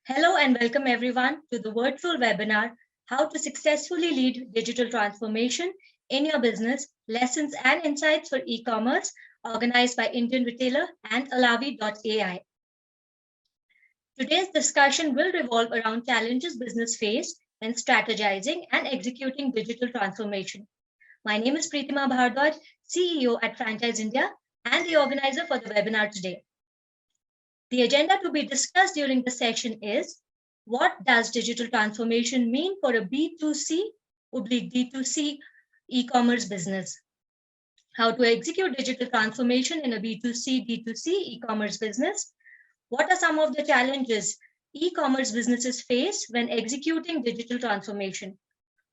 Hello and welcome everyone to the virtual webinar, How to Successfully Lead Digital Transformation in Your Business, Lessons and Insights for E-Commerce, organized by Indian Retailer and Alavi.ai. Today's discussion will revolve around challenges business face when strategizing and executing digital transformation. My name is Preetima Bhardwaj, CEO at Franchise India and the organizer for the webinar today. The agenda to be discussed during the session is what does digital transformation mean for a B2C/D2C e-commerce business? How to execute digital transformation in a B2C/D2C e-commerce business? What are some of the challenges e-commerce businesses face when executing digital transformation?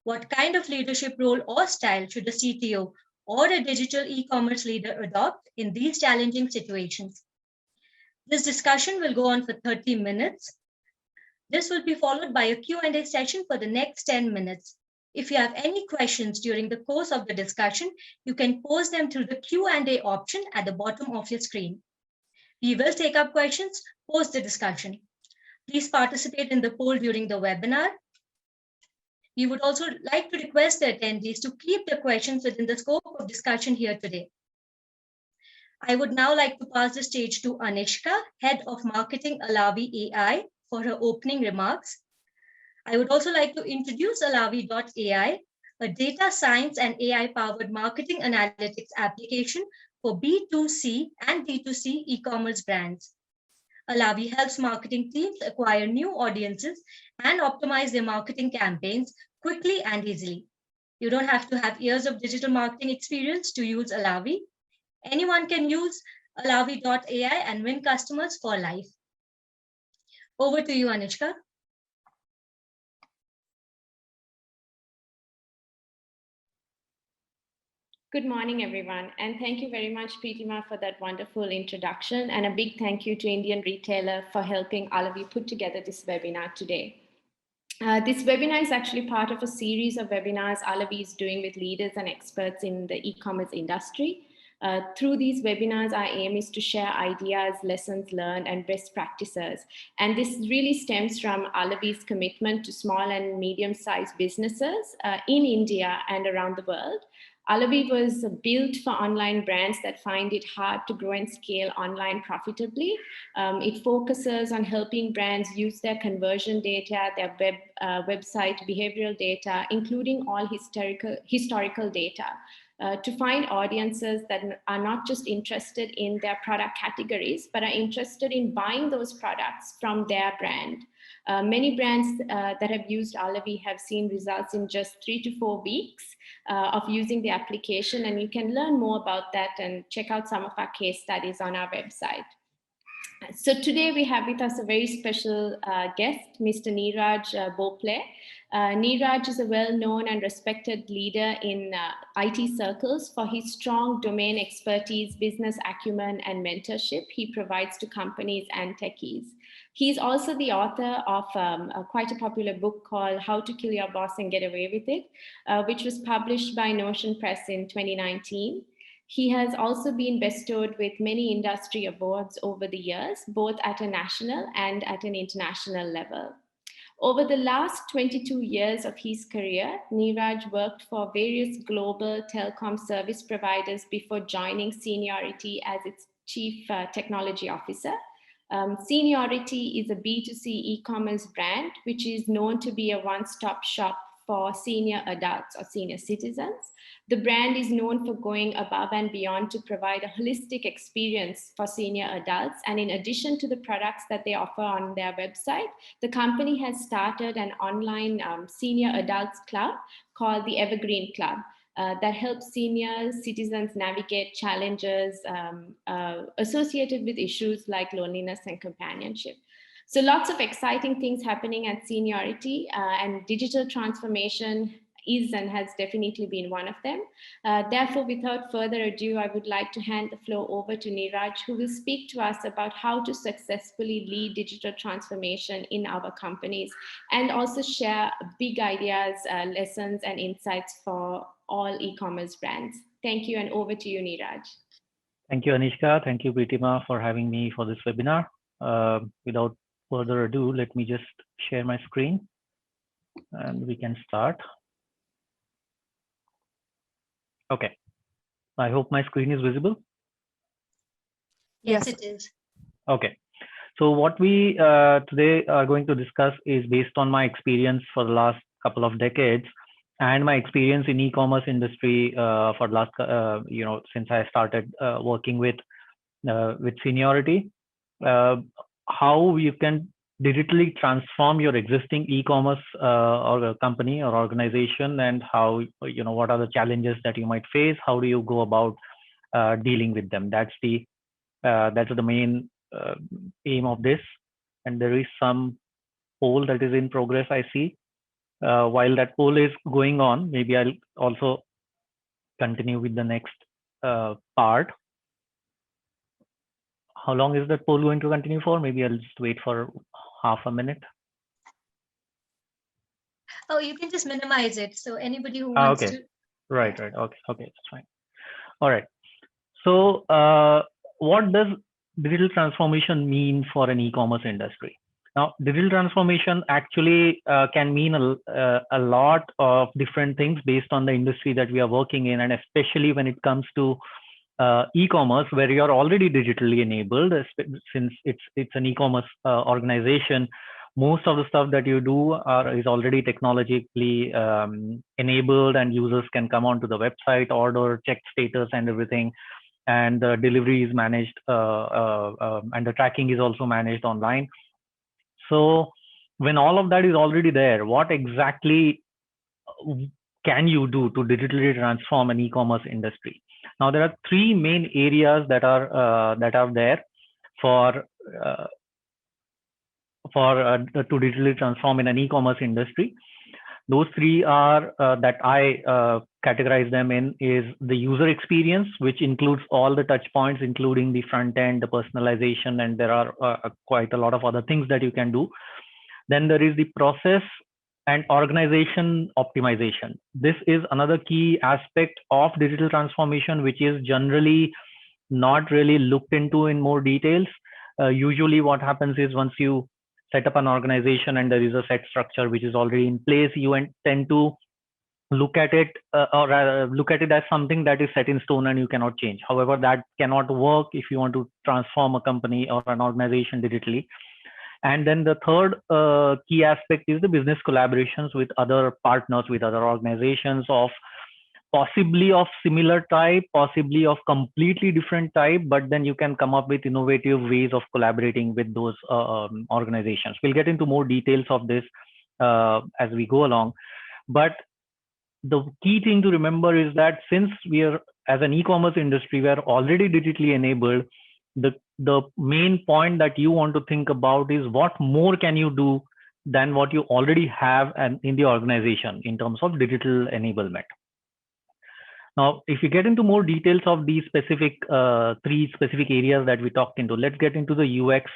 What kind of leadership role or style should a CTO or a digital e-commerce leader adopt in these challenging situations? This discussion will go on for 30 minutes. This will be followed by a Q&A session for the next 10 minutes. If you have any questions during the course of the discussion, you can post them through the Q&A option at the bottom of your screen. We will take up questions post the discussion. Please participate in the poll during the webinar. We would also like to request the attendees to keep the questions within the scope of discussion here today. I would now like to pass the stage to Anishka, Head of Marketing Alavi.ai, for her opening remarks. I would also like to introduce Alavi.ai, a data science and AI-powered marketing analytics application for B2C and D2C e-commerce brands. Alavi helps marketing teams acquire new audiences and optimize their marketing campaigns quickly and easily. You don't have to have years of digital marketing experience to use Alavi. Anyone can use Alavi.ai and win customers for life. Over to you, Anishka. Good morning, everyone, and thank you very much, Preetima, for that wonderful introduction, and a big thank you to Indian Retailer for helping Alavi put together this webinar today. This webinar is actually part of a series of webinars Alavi is doing with leaders and experts in the e-commerce industry. Through these webinars, our aim is to share ideas, lessons learned, and best practices. And this really stems from Alavi's commitment to small and medium-sized businesses in India and around the world. Alavi was built for online brands that find it hard to grow and scale online profitably. It focuses on helping brands use their conversion data, their website behavioral data, including all historical data, to find audiences that are not just interested in their product categories, but are interested in buying those products from their brand. Many brands that have used Alavi have seen results in just 3 to 4 weeks of using the application, and you can learn more about that and check out some of our case studies on our website. So today we have with us a very special guest, Mr. Neeraj Bople. Neeraj is a well-known and respected leader in IT circles for his strong domain expertise, business acumen, and mentorship he provides to companies and techies. He's also the author of quite a popular book called How to Kill Your Boss and Get Away with It, which was published by Notion Press in 2019. He has also been bestowed with many industry awards over the years, both at a national and at an international level. Over the last 22 years of his career, Neeraj worked for various global telecom service providers before joining Seniority as its Chief Technology Officer. Seniority is a B2C e-commerce brand, which is known to be a one-stop shop for senior adults or senior citizens. The brand is known for going above and beyond to provide a holistic experience for senior adults. And in addition to the products that they offer on their website, the company has started an online senior adults club called the Evergreen Club that helps senior citizens navigate challenges associated with issues like loneliness and companionship. So lots of exciting things happening at Seniority, and digital transformation is and has definitely been one of them. Therefore, without further ado, I would like to hand the floor over to Neeraj, who will speak to us about how to successfully lead digital transformation in our companies and also share big ideas, lessons, and insights for all e-commerce brands. Thank you, and over to you, Neeraj. Thank you, Anishka. Thank you, Preetima, for having me for this webinar. Without further ado, let me just share my screen and we can start. Okay. I hope my screen is visible. Yes, it is. Okay. So what we today are going to discuss is based on my experience for the last couple of decades and my experience in e-commerce industry for the last, since I started working with Seniority, how you can digitally transform your existing e-commerce or a company or organization, and how, what are the challenges that you might face? How do you go about dealing with them? That's the main aim of this. And there is some poll that is in progress, I see. While that poll is going on, maybe I'll also continue with the next part. How long is that poll going to continue for? Maybe I'll just wait for half a minute. Oh, you can just minimize it. So anybody who wants to. Right. Okay. That's fine. All right. So what does digital transformation mean for an e-commerce industry? Now, digital transformation actually can mean a lot of different things based on the industry that we are working in, and especially when it comes to e-commerce, where you're already digitally enabled. Since it's an e-commerce organization, most of the stuff that you do is already technologically enabled, and users can come onto the website, order, check status and everything. And the delivery is managed and the tracking is also managed online. So when all of that is already there, what exactly can you do to digitally transform an e-commerce industry? Now, there are three main areas that are there for to digitally transform in an e-commerce industry. Those three are that I categorize them in is the user experience, which includes all the touch points, including the front end, the personalization, and there are quite a lot of other things that you can do. Then there is the process and organization optimization. This is another key aspect of digital transformation, which is generally not really looked into in more details. Usually what happens is once you set up an organization and there is a set structure which is already in place, you tend to look at it look at it as something that is set in stone and you cannot change. However, that cannot work if you want to transform a company or an organization digitally. And then the third key aspect is the business collaborations with other partners, with other organizations of possibly of similar type, possibly of completely different type, but then you can come up with innovative ways of collaborating with those organizations. We'll get into more details of this as we go along. But the key thing to remember is that since we are, as an e-commerce industry, we are already digitally enabled, the main point that you want to think about is what more can you do than what you already have in the organization in terms of digital enablement. Now, if you get into more details of these specific three specific areas that we talked into, let's get into the UX,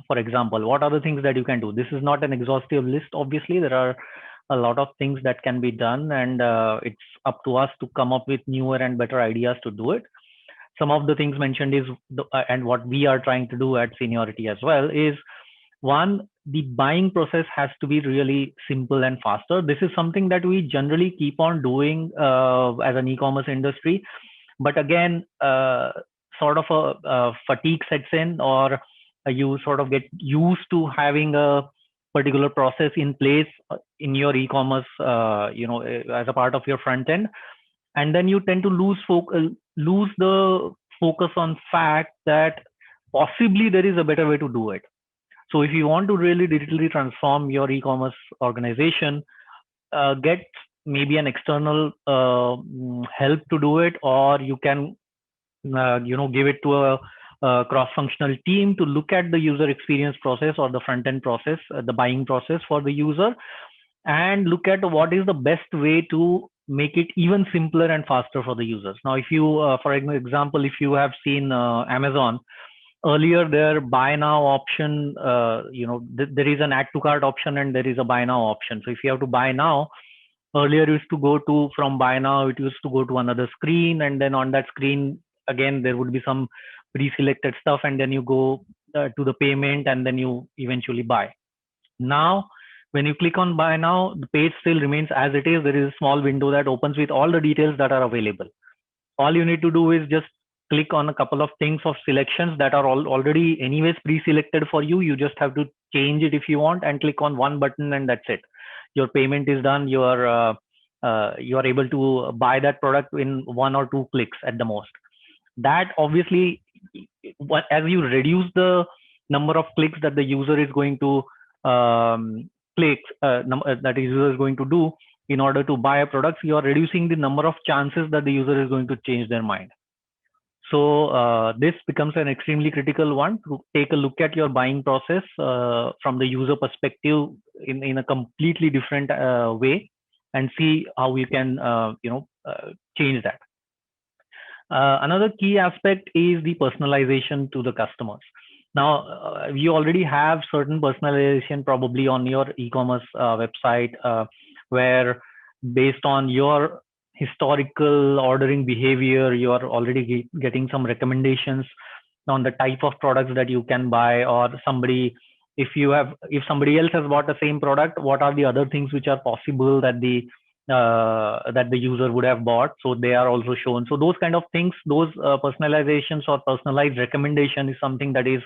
for example. What are the things that you can do? This is not an exhaustive list. Obviously, there are a lot of things that can be done, and it's up to us to come up with newer and better ideas to do it. Some of the things mentioned is, and what we are trying to do at Seniority as well, is one, the buying process has to be really simple and faster. This is something that we generally keep on doing as an e-commerce industry. But again, sort of a fatigue sets in, or you sort of get used to having a particular process in place in your e-commerce, as a part of your front end. And then you tend to lose the focus on fact that possibly there is a better way to do it. So if you want to really digitally transform your e-commerce organization, get maybe an external help to do it, or you can, give it to a cross-functional team to look at the user experience process or the front-end process, the buying process for the user, and look at what is the best way to make it even simpler and faster for the users. Now, if you, for example, if you have seen Amazon, earlier their buy now option, there is an add to cart option and there is a buy now option. So if you have to buy now, earlier used to go to, from buy now, it used to go to another screen, and then on that screen, again, there would be some pre-selected stuff, and then you go to the payment, and then you eventually buy. Now, when you click on buy now, the page still remains as it is. There is a small window that opens with all the details that are available. All you need to do is just click on a couple of things of selections that are already anyways pre-selected for you. You just have to change it if you want, and click on one button, and that's it. Your payment is done. You are able to buy that product in 1 or 2 clicks at the most. That obviously, as you reduce the number of clicks that the user is going to that the user is going to do in order to buy a product, you are reducing the number of chances that the user is going to change their mind. So this becomes an extremely critical one, to take a look at your buying process from the user perspective in a completely different way, and see how you can change that. Another key aspect is the personalization to the customers. Now, you already have certain personalization probably on your e-commerce website, where based on your historical ordering behavior, you are already getting some recommendations on the type of products that you can buy, or if somebody else has bought the same product, what are the other things which are possible that the user would have bought, so they are also shown. So those kind of things, those personalizations or personalized recommendation is something that is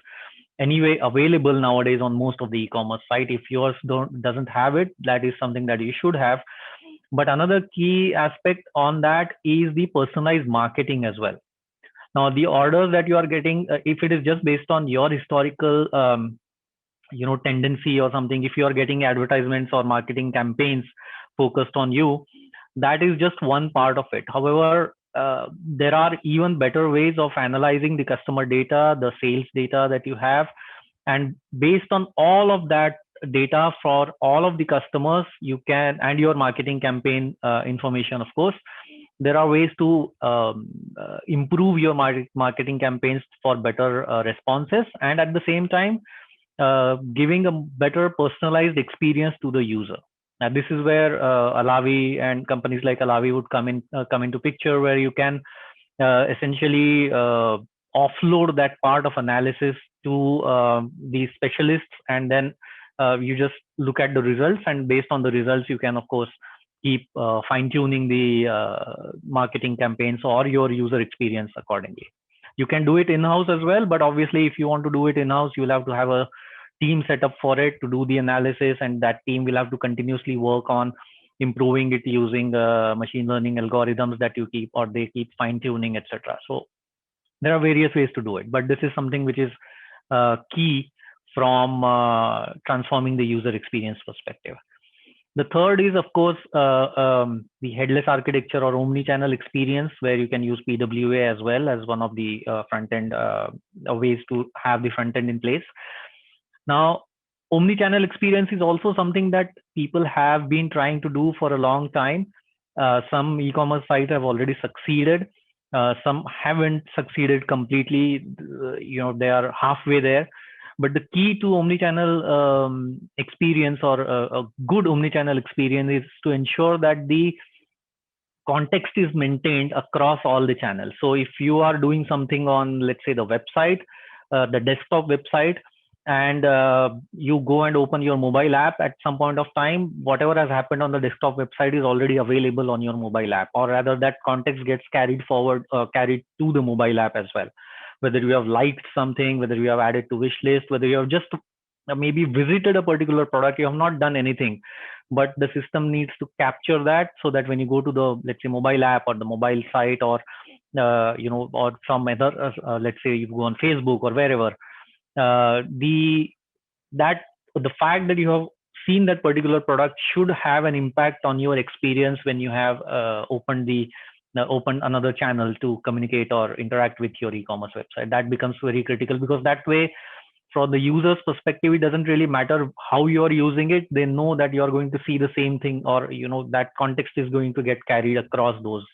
anyway available nowadays on most of the e-commerce site. If yours doesn't have it, that is something that you should have. But another key aspect on that is the personalized marketing as well. Now, the orders that you are getting, if it is just based on your historical tendency or something, if you are getting advertisements or marketing campaigns focused on you, that is just one part of it. However, there are even better ways of analyzing the customer data, the sales data that you have, and based on all of that data for all of the customers, you can, and your marketing campaign information, of course, there are ways to improve your marketing campaigns for better responses, and at the same time giving a better personalized experience to the user. Now, this is where Alavi and companies like Alavi would come into picture, where you can essentially offload that part of analysis to the specialists, and then you just look at the results, and based on the results, you can of course keep fine-tuning the marketing campaigns or your user experience accordingly. You can do it in-house as well, but obviously if you want to do it in-house, you'll have to have a team set up for it to do the analysis, and that team will have to continuously work on improving it using machine learning algorithms that you keep, or they keep fine-tuning, etc. So there are various ways to do it, but this is something which is key from transforming the user experience perspective. The third is, of course, the headless architecture or omni-channel experience, where you can use PWA as well as one of the front-end ways to have the front-end in place. Now, omni-channel experience is also something that people have been trying to do for a long time. Some e-commerce sites have already succeeded. Some haven't succeeded completely. They are halfway there. But the key to omni-channel experience, or a good omni-channel experience, is to ensure that the context is maintained across all the channels. So if you are doing something on, let's say, the website, the desktop website, and you go and open your mobile app at some point of time, whatever has happened on the desktop website is already available on your mobile app, or rather that context gets carried forward, carried to the mobile app as well. Whether you have liked something, whether you have added to wish list, whether you have just maybe visited a particular product, you have not done anything, but the system needs to capture that, so that when you go to the, let's say, mobile app or the mobile site, or or some other, let's say you go on Facebook or wherever, the fact that you have seen that particular product should have an impact on your experience when you have opened another channel to communicate or interact with your e-commerce website. That becomes very critical, because that way, from the user's perspective, it doesn't really matter how you're using it. They know that you're going to see the same thing, or that context is going to get carried across those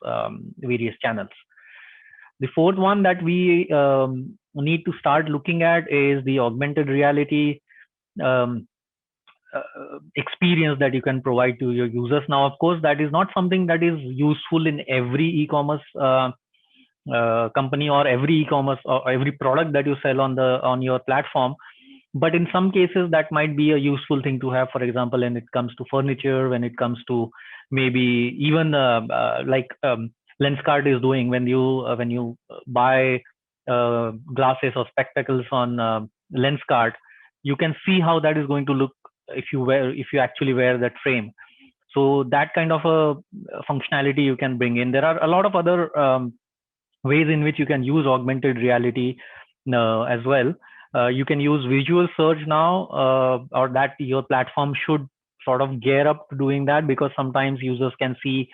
various channels. The fourth one that we need to start looking at is the augmented reality experience that you can provide to your users. Now, of course, that is not something that is useful in every e-commerce company or every e-commerce or every product that you sell on your platform. But in some cases, that might be a useful thing to have. For example, when it comes to furniture, when it comes to maybe even like Lenskart is doing, when you buy glasses or spectacles on Lenskart, you can see how that is going to look if you actually wear that frame. So that kind of a functionality you can bring in. There are a lot of other ways in which you can use augmented reality as well. You can use visual search now, or that your platform should sort of gear up to doing that, because sometimes users can see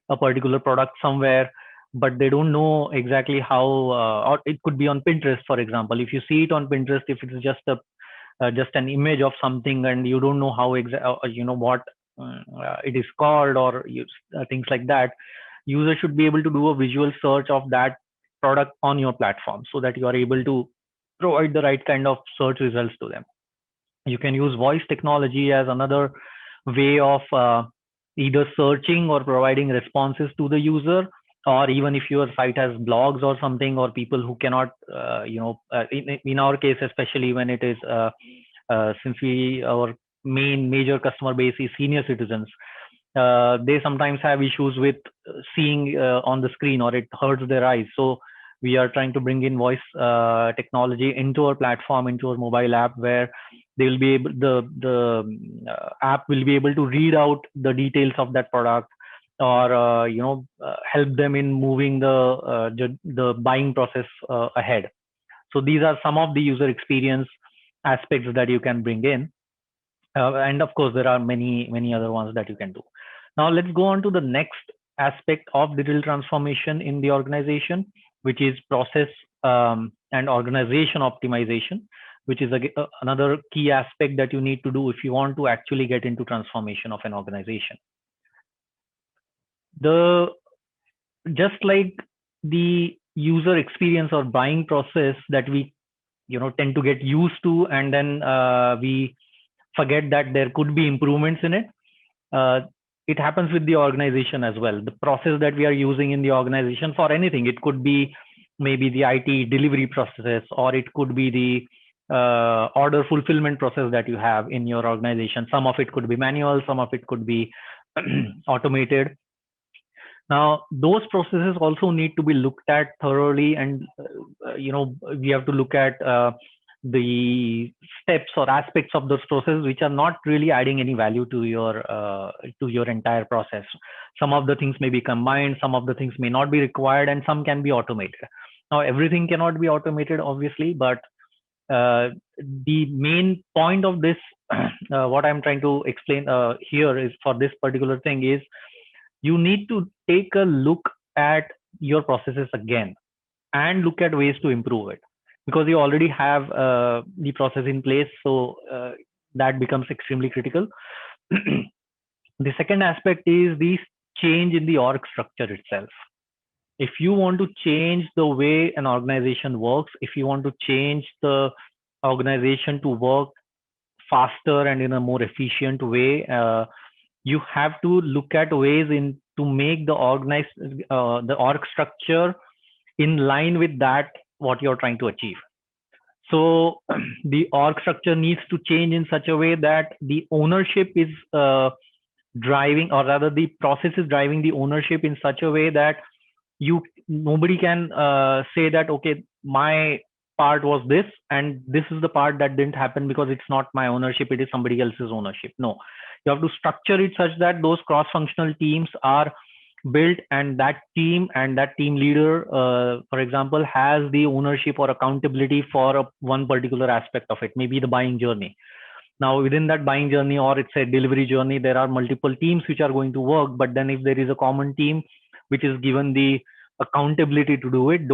a particular product somewhere, but they don't know exactly how, or it could be on Pinterest, for example. If you see it on Pinterest, if it is just an image of something and you don't know how what it is called, or things like that, user should be able to do a visual search of that product on your platform, so that you are able to provide the right kind of search results to them. You can use voice technology as another way of either searching or providing responses to the user, or even if your site has blogs or something, or people who cannot in our case, especially when it is since our major customer base is senior citizens, they sometimes have issues with seeing on the screen, or it hurts their eyes. So we are trying to bring in voice technology into our platform, into our mobile app, where they will be able, the app will be able to read out the details of that product, or help them in moving the buying process ahead. So these are some of the user experience aspects that you can bring in, and of course there are many other ones that you can do. Now let's go on to the next aspect of digital transformation in the organization, which is process and organization optimization, which is another key aspect that you need to do if you want to actually get into transformation of an organization. Just like the user experience or buying process that we tend to get used to, and then we forget that there could be improvements in it. It happens with the organization as well. The process that we are using in the organization for anything, it could be maybe the IT delivery process, or it could be the order fulfillment process that you have in your organization. Some of it could be manual, some of it could be automated. Now, those processes also need to be looked at thoroughly, and we have to look at the steps or aspects of those processes which are not really adding any value to your entire process. Some of the things may be combined, some of the things may not be required, and some can be automated. Now, everything cannot be automated, obviously, but the main point of this, what I'm trying to explain here is, for this particular thing, is you need to take a look at your processes again and look at ways to improve it, because you already have the process in place. So that becomes extremely critical. The second aspect is the change in the org structure itself. If you want to change the way an organization works, if you want to change the organization to work faster and in a more efficient way, you have to look at ways to make the org structure in line with that, what you're trying to achieve. So the org structure needs to change in such a way that the ownership is driving, or rather the process is driving the ownership in such a way that nobody can say that, okay, my part was this and this is the part that didn't happen because it's not my ownership, it is somebody else's ownership. No, you have to structure it such that those cross-functional teams are built, and that team leader, for example, has the ownership or accountability for one particular aspect of it, maybe the buying journey. Now, within that buying journey, or it's a delivery journey, there are multiple teams which are going to work. But then if there is a common team which is given the accountability to do it,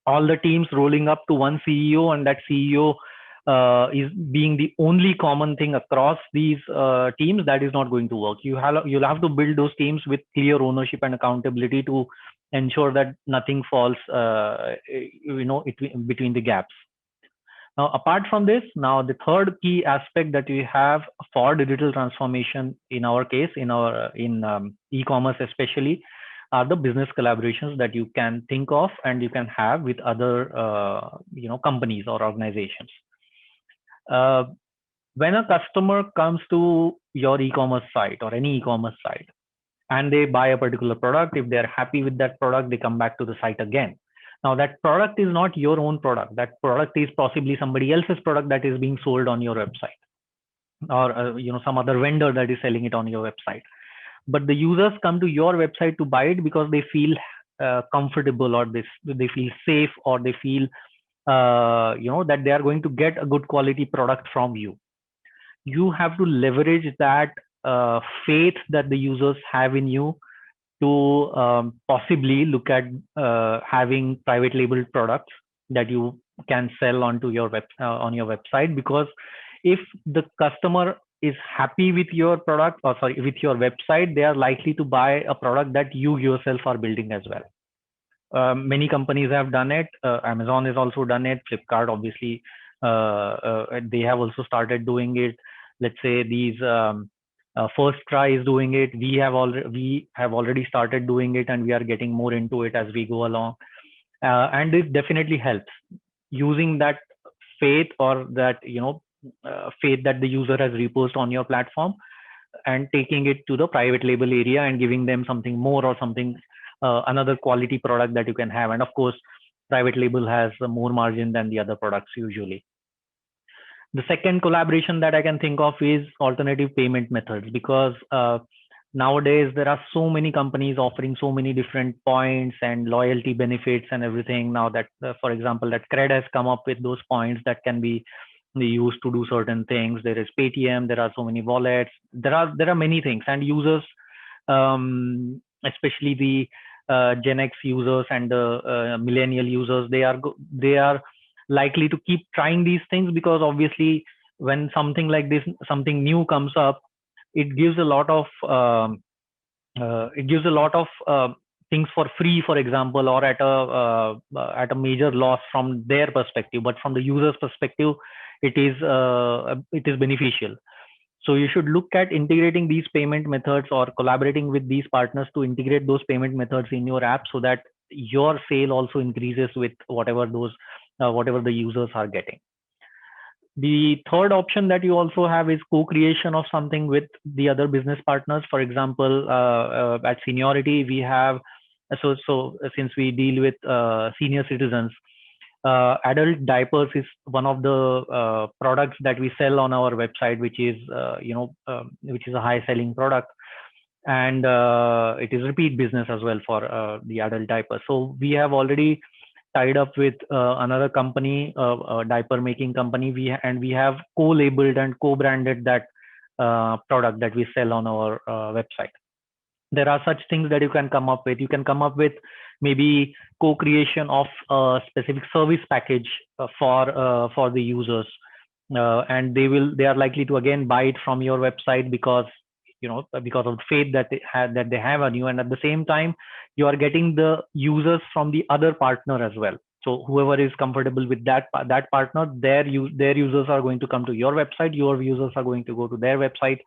all the teams rolling up to one CEO, and that CEO is being the only common thing across these teams, that is not going to work. You'll have to build those teams with clear ownership and accountability to ensure that nothing falls between the gaps. Now, apart from this, now the third key aspect that we have for digital transformation, in our case, in e-commerce especially, are the business collaborations that you can think of and you can have with other companies or organizations. When a customer comes to your e-commerce site or any e-commerce site and they buy a particular product, if they're happy with that product, they come back to the site again. Now that product is not your own product. That product is possibly somebody else's product that is being sold on your website, or some other vendor that is selling it on your website. But the users come to your website to buy it because they feel comfortable, or they feel safe, or they feel that they are going to get a good quality product from you. You have to leverage that faith that the users have in you to possibly look at having private labeled products that you can sell onto your on your website. Because if the customer is happy with your product, or sorry, with your website, they are likely to buy a product that you yourself are building as well. Many companies have done it. Amazon has also done it. Flipkart, obviously, they have also started doing it. Let's say these First Cry is doing it. We have already started doing it, and we are getting more into it as we go along. And it definitely helps. Using that faith, or that faith that the user has reposed on your platform, and taking it to the private label area and giving them something more, or something another quality product that you can have. And of course, private label has more margin than the other products usually. The second collaboration that I can think of is alternative payment methods, because nowadays there are so many companies offering so many different points and loyalty benefits and everything. Now that, for example, that Cred has come up with those points that can be used to do certain things. There is Paytm. There are so many wallets. There are many things, and users, especially the Gen X users and the millennial users, they are likely to keep trying these things, because obviously when something like this, something new comes up, it gives a lot of things for free, for example, or at a major loss from their perspective. But from the user's perspective, it is beneficial. So you should look at integrating these payment methods, or collaborating with these partners to integrate those payment methods in your app, so that your sale also increases with whatever the users are getting. The third option that you also have is co-creation of something with the other business partners. For example, at Seniority, we have, so since we deal with senior citizens, adult diapers is one of the products that we sell on our website, which is a high selling product, and it is repeat business as well for the adult diapers. So we have already tied up with another company, a diaper making company. We have co-labeled and co-branded that product that we sell on our website. There are such things that you can come up with. You can come up with maybe co-creation of a specific service package for the users, and they are likely to again buy it from your website, because of the faith that they have on you. And at the same time, you are getting the users from the other partner as well. So whoever is comfortable with that partner, their users are going to come to your website. Your users are going to go to their website.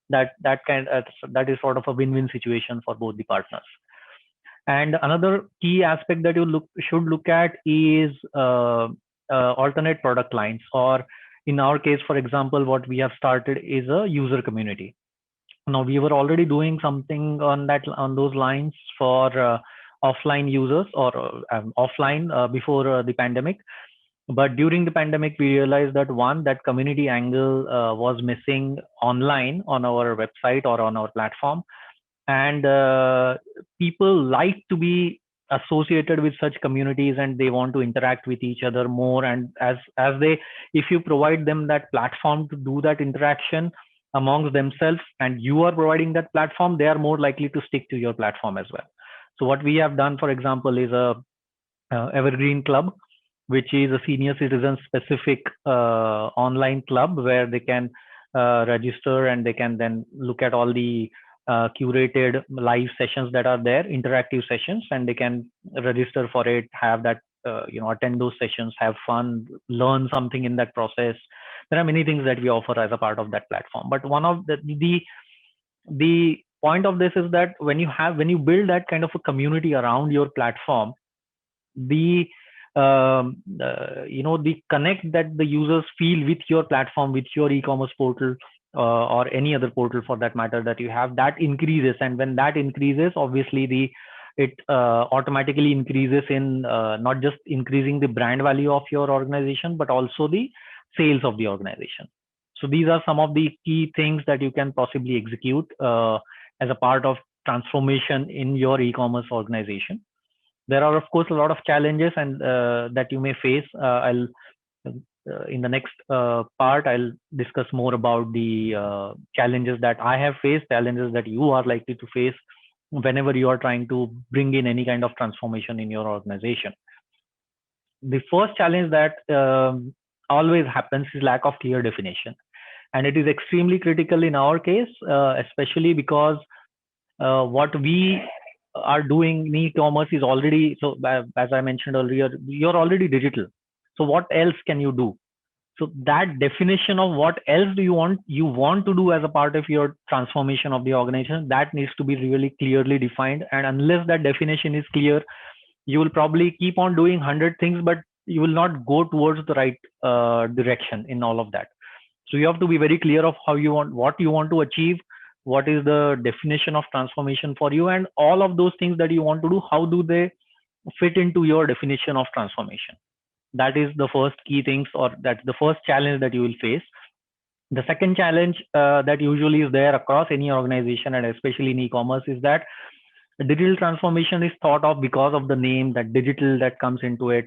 That is sort of a win-win situation for both the partners. And another key aspect that you should look at is alternate product lines, or in our case, for example, what we have started is a user community. Now, we were already doing something on those lines for offline users, or offline before the pandemic. But during the pandemic, we realized that that community angle was missing online on our website or on our platform. And people like to be associated with such communities, and they want to interact with each other more. And if you provide them that platform to do that interaction amongst themselves, and you are providing that platform, they are more likely to stick to your platform as well. So what we have done, for example, is a Evergreen Club, which is a senior citizen specific online club where they can register, and they can then look at all the curated live sessions that are there, interactive sessions, and they can register for it, have that attend those sessions, have fun, learn something in that process. There are many things that we offer as a part of that platform. But one of the point of this is that when you build that kind of a community around your platform, the the connect that the users feel with your platform, with your e-commerce portal, or any other portal for that matter that you have, that increases. And when that increases, obviously it automatically increases in not just increasing the brand value of your organization, but also the sales of the organization. So these are some of the key things that you can possibly execute as a part of transformation in your e-commerce organization. There are, of course, a lot of challenges and that you may face. I'll in the next part, I'll discuss more about the challenges that I have faced, challenges that you are likely to face whenever you are trying to bring in any kind of transformation in your organization. The first challenge that always happens is lack of clear definition. And it is extremely critical in our case, especially because what we are doing in e-commerce is already, so as I mentioned earlier, you're already digital. So what else can you do? So that definition of what else do you want to do as a part of your transformation of the organization, that needs to be really clearly defined. And unless that definition is clear, you will probably keep on doing 100 things, but you will not go towards the right direction in all of that. So you have to be very clear of what you want to achieve, what is the definition of transformation for you, and all of those things that you want to do, how do they fit into your definition of transformation. That is the first key things, or that's the first challenge that you will face. The second challenge that usually is there across any organization, and especially in e-commerce, is that digital transformation is thought of, because of the name, that digital that comes into it,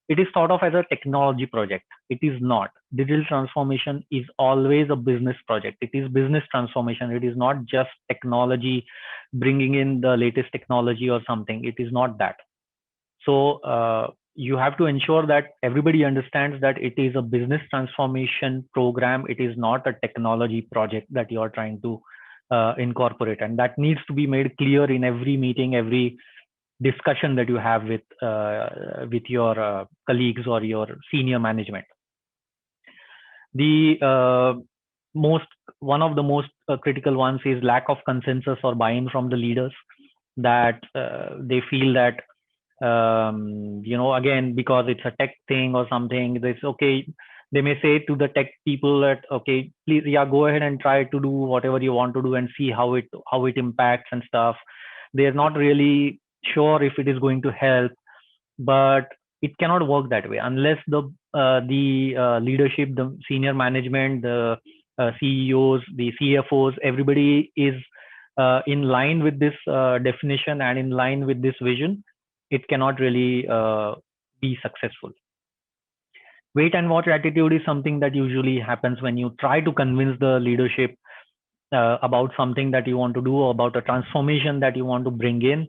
it is thought of as a technology project. It is not. Digital transformation is always a business project. It is business transformation. It is not just technology, bringing in the latest technology or something. It is not that. So you have to ensure that everybody understands that it is a business transformation program. It is not a technology project that you are trying to incorporate. And that needs to be made clear in every meeting, every discussion that you have with your colleagues or your senior management. One of the most critical ones is lack of consensus or buy-in from the leaders, that they feel that again, because it's a tech thing or something, it's okay. They may say to the tech people that, okay, please, yeah, go ahead and try to do whatever you want to do and see how it impacts and stuff. They're not really sure if it is going to help, but it cannot work that way unless the leadership, the senior management, the CEOs, the CFOs, everybody is in line with this definition and in line with this vision. It cannot really be successful. Wait and watch attitude is something that usually happens when you try to convince the leadership about something that you want to do, or about a transformation that you want to bring in.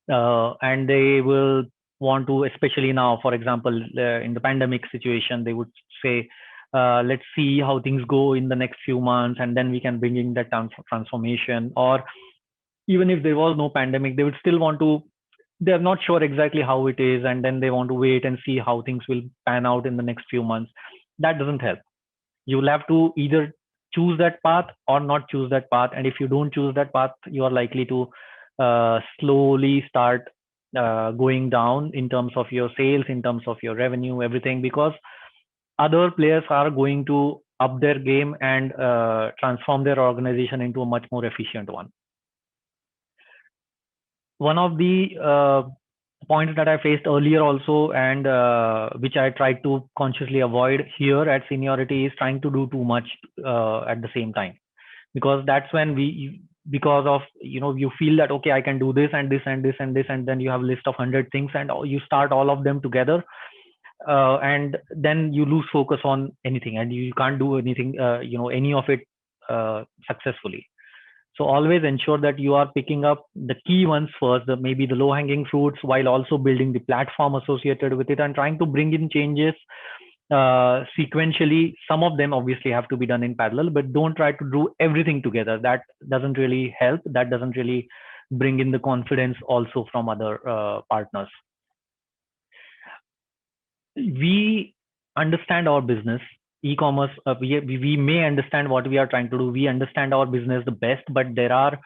And they will want to, especially now, for example, in the pandemic situation, they would say, let's see how things go in the next few months, and then we can bring in that transformation. Or even if there was no pandemic, they would still want to, they're not sure exactly how it is, and then they want to wait and see how things will pan out in the next few months. That doesn't help. You will have to either choose that path or not choose that path. And if you don't choose that path, you are likely to slowly start going down in terms of your sales, in terms of your revenue, everything, because other players are going to up their game and transform their organization into a much more efficient one. One of the points that I faced earlier also, and which I tried to consciously avoid here at Seniority, is trying to do too much at the same time, because that's when because of, you feel that, okay, I can do this and this and this and this, and then you have a list of 100 things and you start all of them together, and then you lose focus on anything, and you can't do anything, any of it successfully. So always ensure that you are picking up the key ones first, maybe the low-hanging fruits, while also building the platform associated with it and trying to bring in changes sequentially. Some of them obviously have to be done in parallel, but don't try to do everything together. That doesn't really help. That doesn't really bring in the confidence also from other partners. We understand our business. E-commerce, we may understand what we are trying to do. We understand our business the best, but there are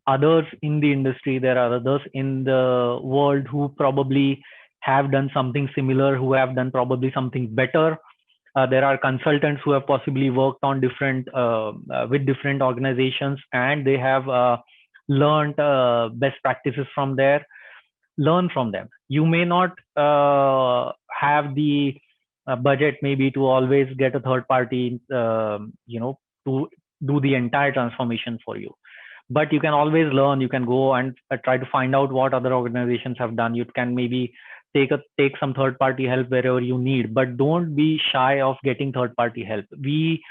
others in the industry, there are others in the world who probably have done something similar, who have done probably something better. There are consultants who have possibly worked on different with different organizations, and they have learned best practices from there. Learn from them. You may not have the budget maybe to always get a third party, to do the entire transformation for you, but you can always learn. You can go and try to find out what other organizations have done. You can maybe take some third party help wherever you need, but don't be shy of getting third party help. We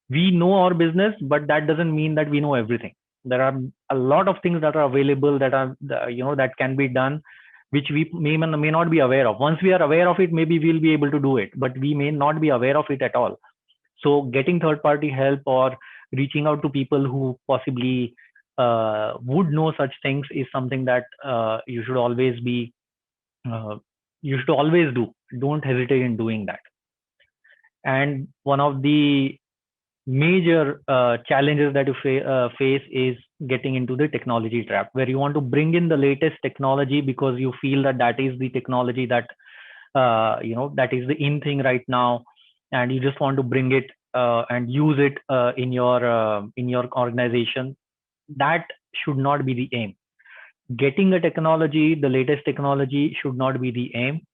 know our business, but that doesn't mean that we know everything. There are a lot of things that are available that are that can be done, which we may not be aware of. Once we are aware of it, maybe we'll be able to do it, but we may not be aware of it at all. So getting third party help or reaching out to people who possibly would know such things is something that you should always do. Don't hesitate in doing that. And one of the major challenges that you face is getting into the technology trap, where you want to bring in the latest technology because you feel that is the technology that that is the in thing right now, and you just want to bring it and use it in your organization. That should not be the aim. Getting the latest technology should not be the aim.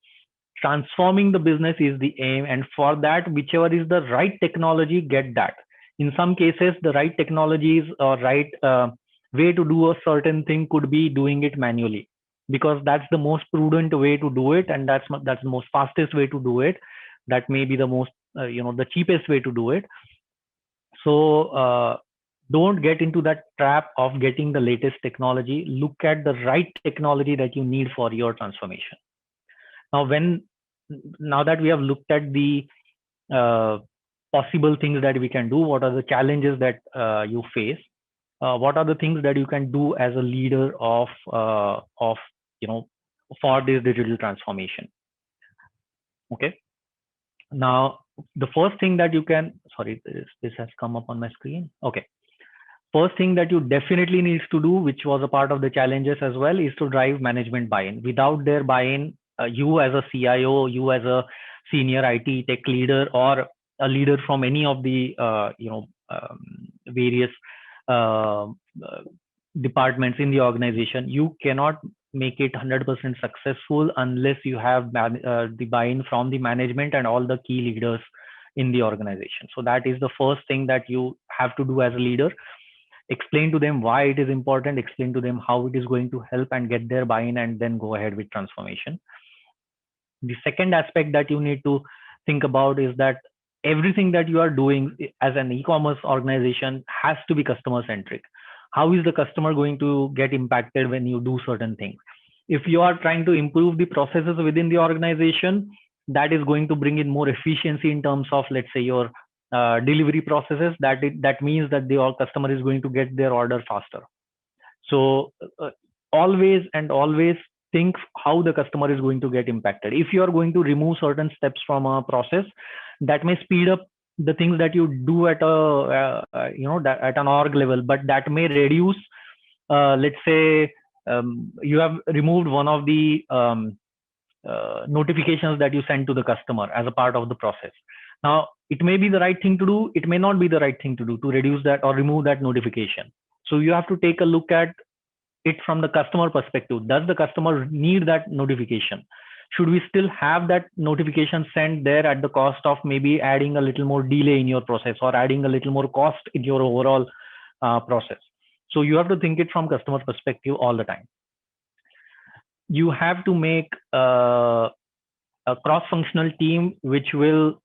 Transforming the business is the aim, and for that, whichever is the right technology, get that. In some cases, the right technologies or right way to do a certain thing could be doing it manually, because that's the most prudent way to do it, and that's the most fastest way to do it. That may be the most the cheapest way to do it. So don't get into that trap of getting the latest technology. Look at the right technology that you need for your transformation. Now that we have looked at the possible things that we can do, what are the challenges that you face? What are the things that you can do as a leader of for this digital transformation? Okay. Now, the first thing that you can, sorry, this has come up on my screen. Okay. First thing that you definitely needs to do, which was a part of the challenges as well, is to drive management buy-in. Without their buy-in, you as a CIO, you as a senior IT tech leader, or a leader from any of the various departments in the organization, you cannot make it 100% successful unless you have the buy-in from the management and all the key leaders in the organization. So that is the first thing that you have to do as a leader. Explain to them why it is important, explain to them how it is going to help, and get their buy-in, and then go ahead with transformation. The second aspect that you need to think about is that everything that you are doing as an e-commerce organization has to be customer centric. How is the customer going to get impacted when you do certain things? If you are trying to improve the processes within the organization, that is going to bring in more efficiency in terms of, let's say, your delivery processes. That means that the customer is going to get their order faster. So always think how the customer is going to get impacted. If you are going to remove certain steps from a process, that may speed up the things that you do at at an org level, but that may reduce, let's say, you have removed one of the notifications that you send to the customer as a part of the process. Now, it may be the right thing to do, it may not be the right thing to do to reduce that or remove that notification. So you have to take a look at it from the customer perspective. Does the customer need that notification? Should we still have that notification sent there at the cost of maybe adding a little more delay in your process or adding a little more cost in your overall process? So you have to think it from customer perspective all the time. You have to make a cross-functional team which will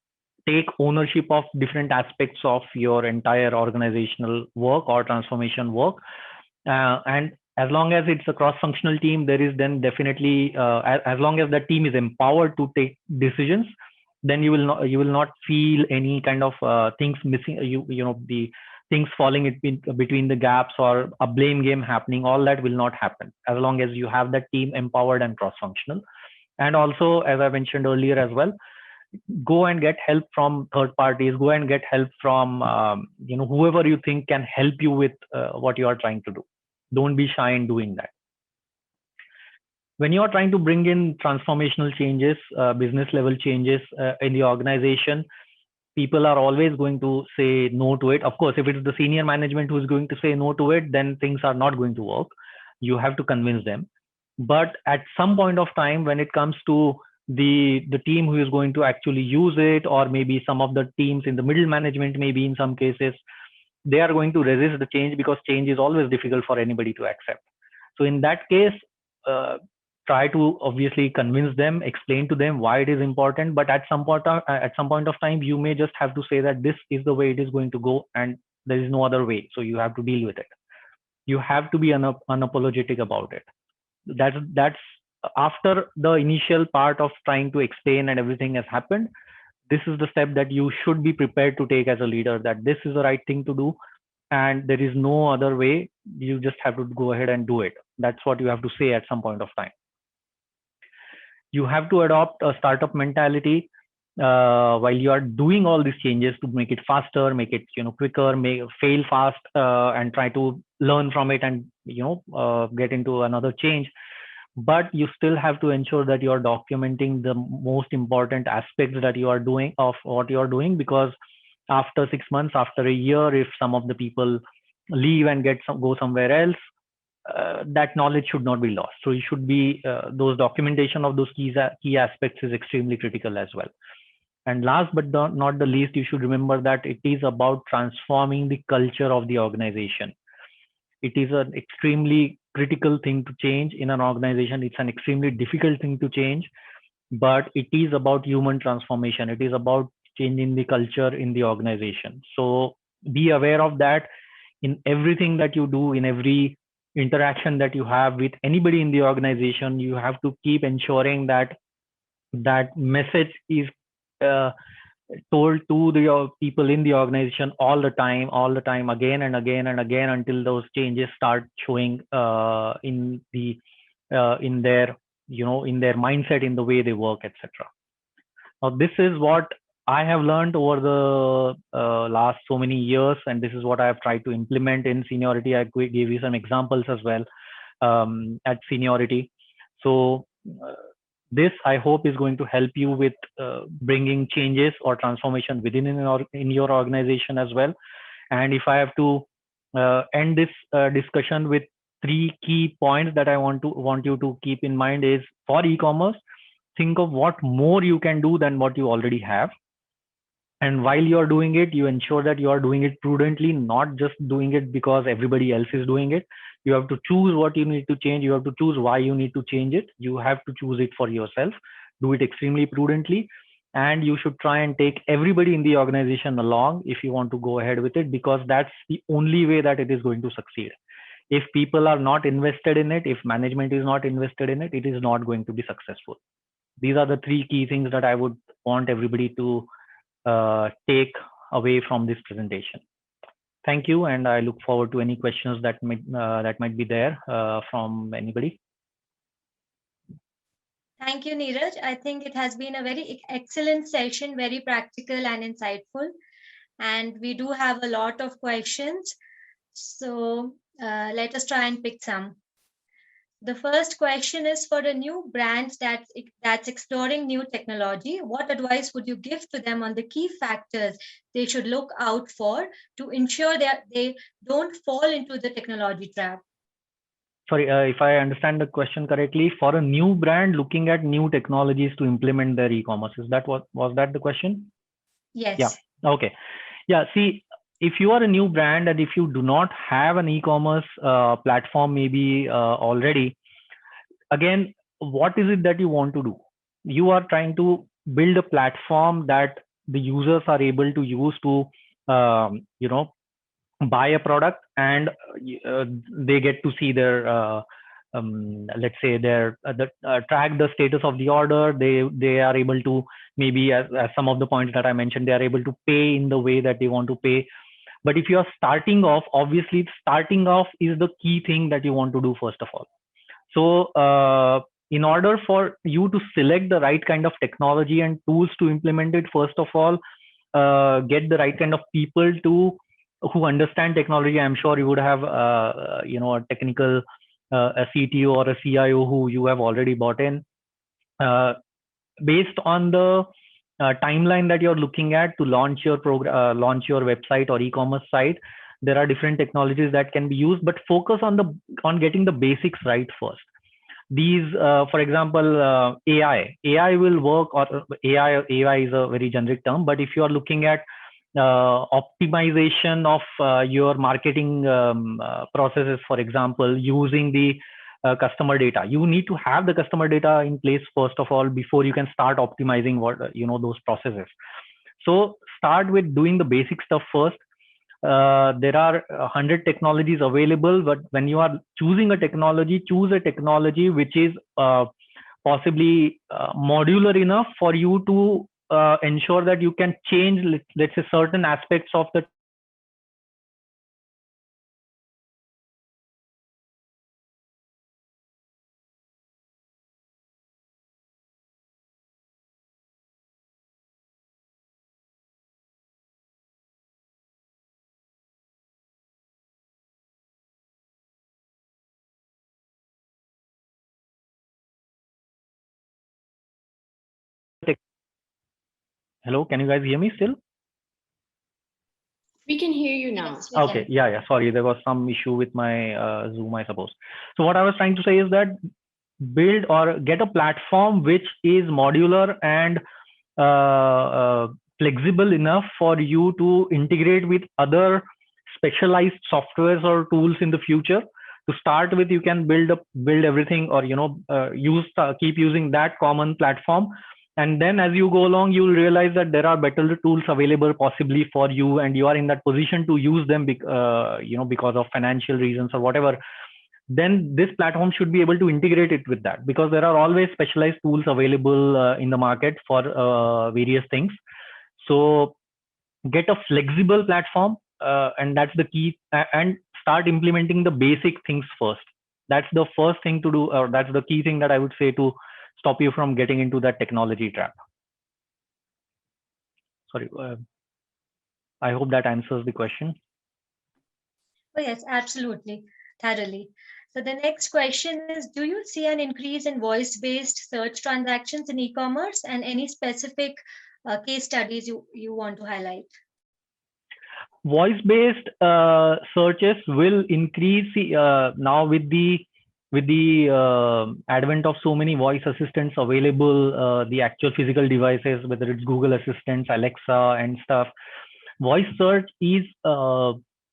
take ownership of different aspects of your entire organizational work or transformation work. And as long as it's a cross-functional team, there is then definitely, as long as the team is empowered to take decisions, then you will not feel any kind of things missing, the things falling between the gaps or a blame game happening. All that will not happen as long as you have that team empowered and cross-functional. And also, as I mentioned earlier as well, go and get help from third parties, go and get help from whoever you think can help you with what you are trying to do. Don't be shy in doing that. When you are trying to bring in transformational changes, business level changes in the organization, people are always going to say no to it. Of course, if it is the senior management who is going to say no to it, then things are not going to work. You have to convince them. But at some point of time, when it comes to the team who is going to actually use it, or maybe some of the teams in the middle management, maybe in some cases, they are going to resist the change, because change is always difficult for anybody to accept. So in that case, uh, try to obviously convince them, explain to them why it is important. But at some point of time, you may just have to say that this is the way it is going to go, and there is no other way. So you have to deal with it. You have to be unapologetic about it. That's after the initial part of trying to explain and everything has happened. This is the step that you should be prepared to take as a leader, that this is the right thing to do and there is no other way. You just have to go ahead and do it. That's what you have to say at some point of time. You have to adopt a startup mentality while you are doing all these changes, to make it faster, make it quicker, make fail fast, and try to learn from it, and get into another change. But you still have to ensure that you are documenting the most important aspects that you are doing of what you are doing, because after 6 months, after a year, if some of the people leave and go somewhere else, that knowledge should not be lost. So you should be those documentation of those key aspects is extremely critical as well. And last but not the least, you should remember that it is about transforming the culture of the organization. It is an extremely critical thing to change in an organization. It's an extremely difficult thing to change, but it is about human transformation. It is about changing the culture in the organization. So be aware of that in everything that you do, in every interaction that you have with anybody in the organization. You have to keep ensuring that that message is told to the people in the organization all the time, again and again and again, until those changes start showing in their in their mindset, in the way they work, etc. Now, this is what I have learned over the last so many years, and this is what I have tried to implement in Seniority. I gave you some examples as well at Seniority. So this, I hope, is going to help you with bringing changes or transformation within in your organization as well. And if I have to end this discussion with 3 key points that I want you to keep in mind is, for e-commerce, think of what more you can do than what you already have. And while you're doing it, you ensure that you are doing it prudently, not just doing it because everybody else is doing it. You have to choose what you need to change. You have to choose why you need to change it. You have to choose it for yourself. Do it extremely prudently. And you should try and take everybody in the organization along if you want to go ahead with it, because that's the only way that it is going to succeed. If people are not invested in it, if management is not invested in it, it is not going to be successful. These are the 3 key things that I would want everybody to take away from this presentation. Thank you, and I look forward to any questions that might be there from anybody. Thank you, Neeraj. I think it has been a very excellent session, very practical and insightful. And we do have a lot of questions. So let us try and pick some. The first question is, for the new brands that's exploring new technology, what advice would you give to them on the key factors they should look out for to ensure that they don't fall into the technology trap? Sorry, if I understand the question correctly, for a new brand looking at new technologies to implement their e-commerce, was that the question? Yes. Yeah. Okay. Yeah. See, if you are a new brand and if you do not have an e-commerce platform maybe already, again, what is it that you want to do? You are trying to build a platform that the users are able to use to buy a product, and they get to see their let's say their track the status of the order. They are able to, maybe as some of the points that I mentioned, they are able to pay in the way that they want to pay. But if you are starting off, obviously starting off is the key thing that you want to do first of all. So in order for you to select the right kind of technology and tools to implement it, first of all, get the right kind of people to who understand technology, I'm sure you would have a technical a CTO or a CIO who you have already bought in. Based on the timeline that you're looking at to launch your program, launch your website or e-commerce site, there are different technologies that can be used, but focus on getting the basics right first. These, for example, AI will work, or AI is a very generic term, but if you are looking at optimization of your marketing processes, for example, using the customer data, you need to have the customer data in place first of all before you can start optimizing those processes. So start with doing the basic stuff first. There are 100 technologies available, but when you are choosing a technology, choose a technology which is possibly modular enough for you to ensure that you can change, let's say, certain aspects of the Hello, can you guys hear me still? We can hear you now. Yes, Okay, yeah, sorry, there was some issue with my Zoom, I suppose. So what I was trying to say is that build or get a platform which is modular and flexible enough for you to integrate with other specialized softwares or tools in the future. To start with, you can build everything, or keep using that common platform, and then as you go along, you'll realize that there are better tools available possibly for you, and you are in that position to use them because of financial reasons or whatever. Then this platform should be able to integrate it with that, because there are always specialized tools available in the market for various things. So get a flexible platform, and that's the key, and start implementing the basic things first. That's the first thing to do, or that's the key thing that I would say to stop you from getting into that technology trap. Sorry, I hope that answers the question. Oh, yes, absolutely, thoroughly. So the next question is, do you see an increase in voice-based search transactions in e-commerce, and any specific case studies you want to highlight? Voice-based searches will increase now with the advent of so many voice assistants available, the actual physical devices, whether it's Google Assistants, Alexa, and stuff. Voice search is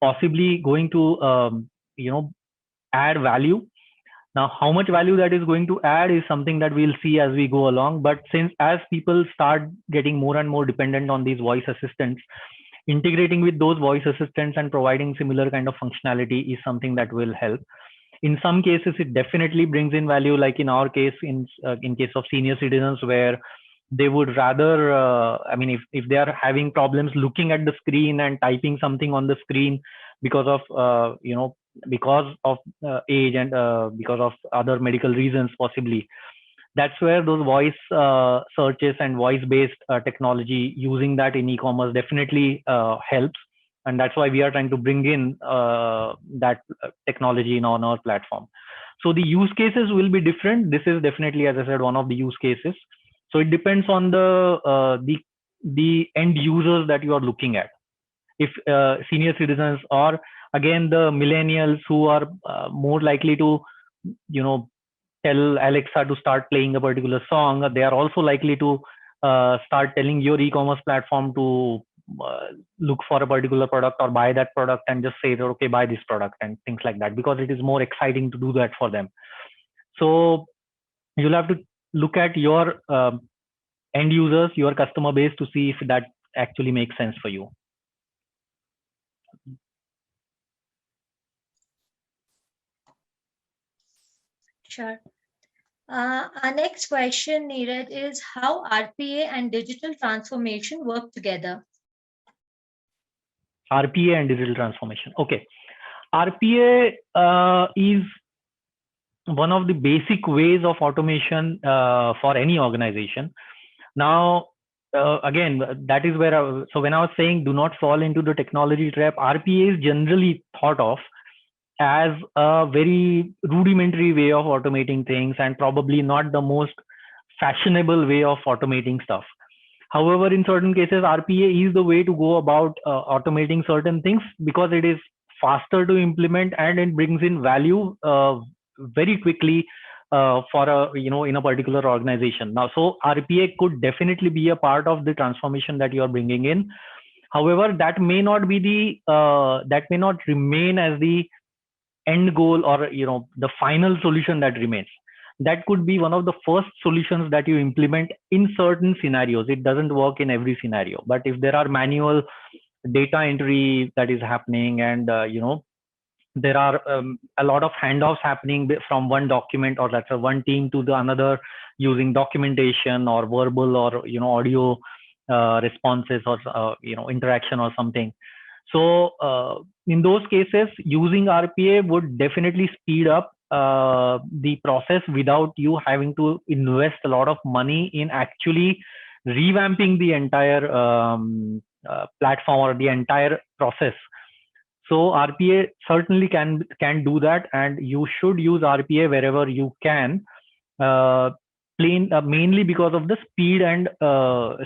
possibly going to add value. Now, how much value that is going to add is something that we'll see as we go along. But as people start getting more and more dependent on these voice assistants, integrating with those voice assistants and providing similar kind of functionality is something that will help. In some cases, it definitely brings in value, like in our case, in case of senior citizens, where they would rather, if they are having problems looking at the screen and typing something on the screen because of age and because of other medical reasons possibly, that's where those voice searches and voice-based technology, using that in e-commerce definitely helps. And that's why we are trying to bring in that technology on our platform. So the use cases will be different. This is definitely, as I said, one of the use cases. So it depends on the end users that you are looking at. If senior citizens, or again the millennials who are more likely to tell Alexa to start playing a particular song, they are also likely to start telling your e-commerce platform to look for a particular product or buy that product, and just say, okay, buy this product and things like that, because it is more exciting to do that for them. So you'll have to look at your end users, your customer base, to see if that actually makes sense for you. Sure. Our next question, Neeraj, is how RPA and digital transformation work together. RPA and digital transformation. Okay. RPA is one of the basic ways of automation for any organization. Now, again, that is where so when I was saying do not fall into the technology trap, RPA is generally thought of as a very rudimentary way of automating things and probably not the most fashionable way of automating stuff. However, in certain cases, RPA is the way to go about automating certain things because it is faster to implement and it brings in value very quickly for a in a particular organization. Now, so RPA could definitely be a part of the transformation that you are bringing in. However, that may not be that may not remain as the end goal or the final solution that remains. That could be one of the first solutions that you implement in certain scenarios. It doesn't work in every scenario, but if there are manual data entry that is happening and there are a lot of handoffs happening from one document or let's say one team to the another using documentation or verbal or audio responses or interaction or something. So in those cases, using RPA would definitely speed up the process without you having to invest a lot of money in actually revamping the entire platform or the entire process. So RPA certainly can do that, and you should use RPA wherever you can. Mainly because of the speed and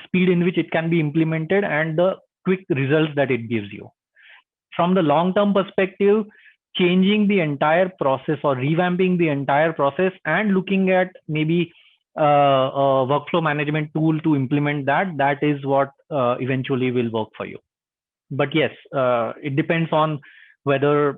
speed in which it can be implemented and the quick results that it gives you. From the long-term perspective, changing the entire process or revamping the entire process and looking at maybe a workflow management tool to implement that is what eventually will work for you. But yes, it depends on whether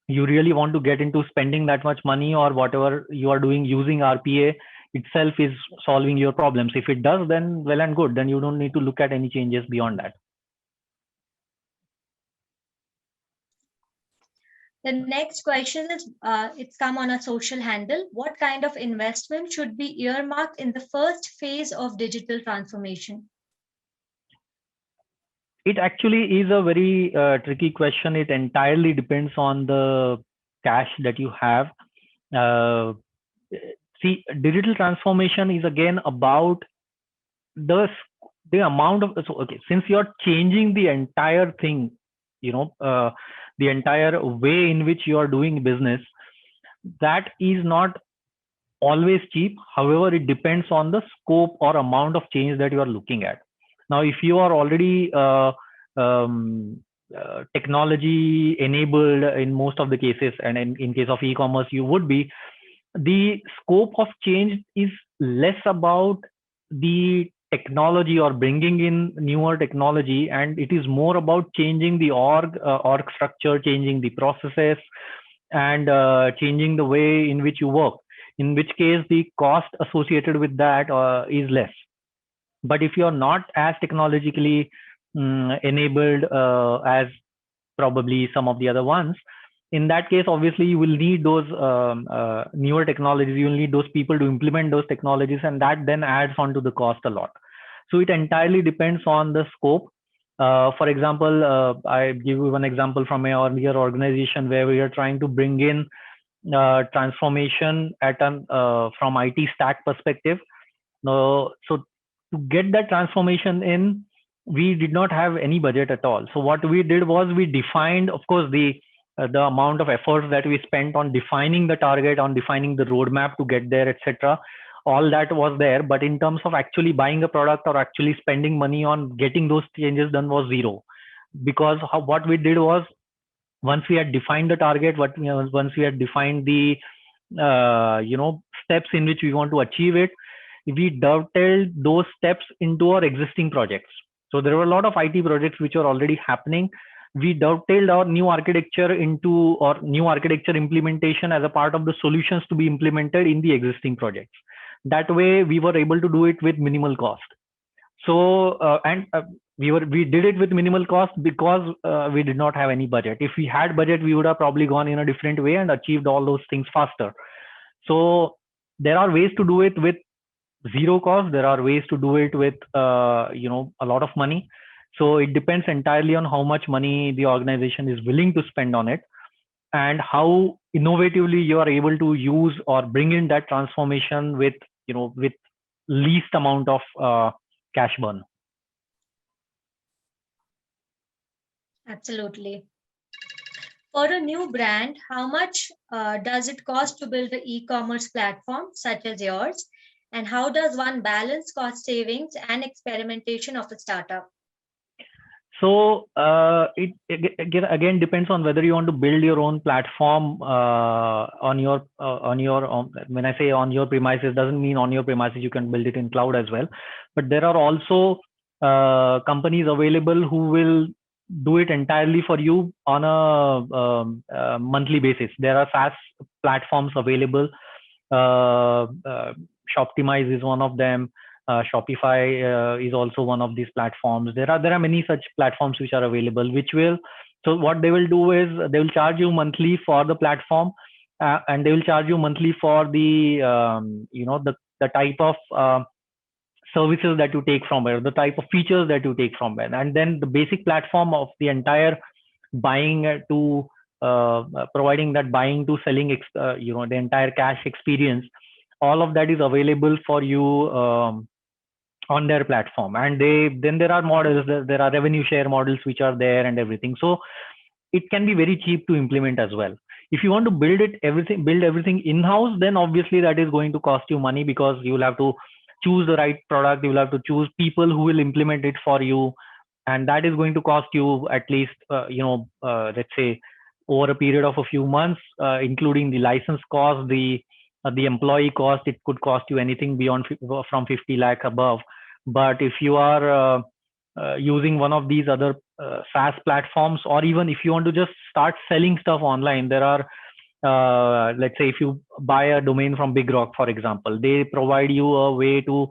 you really want to get into spending that much money or whatever you are doing using RPA itself is solving your problems. If it does, then well and good. Then you don't need to look at any changes beyond that. The next question is, it's come on a social handle. What kind of investment should be earmarked in the first phase of digital transformation? It actually is a very tricky question. It entirely depends on the cash that you have. See, digital transformation is again about the amount of, so okay, since you're changing the entire thing, the entire way in which you are doing business, that is not always cheap. However, it depends on the scope or amount of change that you are looking at. Now, if you are already technology enabled in most of the cases, and in case of e-commerce, you would be, the scope of change is less about the technology or bringing in newer technology, and it is more about changing the org structure, changing the processes, and changing the way in which you work, in which case the cost associated with that is less. But if you're not as technologically enabled as probably some of the other ones, in that case, obviously, you will need those newer technologies. You will need those people to implement those technologies, and that then adds on to the cost a lot. So it entirely depends on the scope. For example, I give you one example from an earlier organization where we are trying to bring in transformation at an from IT stack perspective. So to get that transformation in, we did not have any budget at all. So what we did was we defined, of course, the amount of efforts that we spent on defining the target, on defining the roadmap to get there, etc. All that was there, but in terms of actually buying a product or actually spending money on getting those changes done was zero. Because what we did was, once we had defined the target, once we had defined the steps in which we want to achieve it, we dovetailed those steps into our existing projects. So there were a lot of IT projects which are already happening. We dovetailed our new architecture into or new architecture implementation as a part of the solutions to be implemented in the existing projects. That way, we were able to do it with minimal cost. So we did it with minimal cost because we did not have any budget. If we had budget, we would have probably gone in a different way and achieved all those things faster. So there are ways to do it with zero cost. There are ways to do it with a lot of money. So it depends entirely on how much money the organization is willing to spend on it and how innovatively you are able to use or bring in that transformation with least amount of cash burn. Absolutely. For a new brand, how much does it cost to build an e-commerce platform such as yours? And how does one balance cost savings and experimentation of a startup? So again depends on whether you want to build your own platform on your when I say on your premises, doesn't mean on your premises, you can build it in cloud as well. But there are also companies available who will do it entirely for you on a monthly basis. There are SaaS platforms available. Shoptimize is one of them. Shopify is also one of these platforms. There are many such platforms which are available, which will, so what they will do is they will charge you monthly for the platform, and they will charge you monthly for the the type of services that you take from where, the type of features that you take from where, and then the basic platform of the entire buying to providing that buying to selling the entire cash experience, all of that is available for you on their platform. And then there are models, there are revenue share models which are there and everything. So it can be very cheap to implement as well. If you want to build everything in-house, then obviously that is going to cost you money, because you will have to choose the right product, you will have to choose people who will implement it for you, and that is going to cost you at least let's say over a period of a few months, including the license cost, the employee cost. It could cost you anything beyond from 50 lakh above. But if you are using one of these other SaaS platforms, or even if you want to just start selling stuff online, there are let's say if you buy a domain from BigRock, for example, they provide you a way to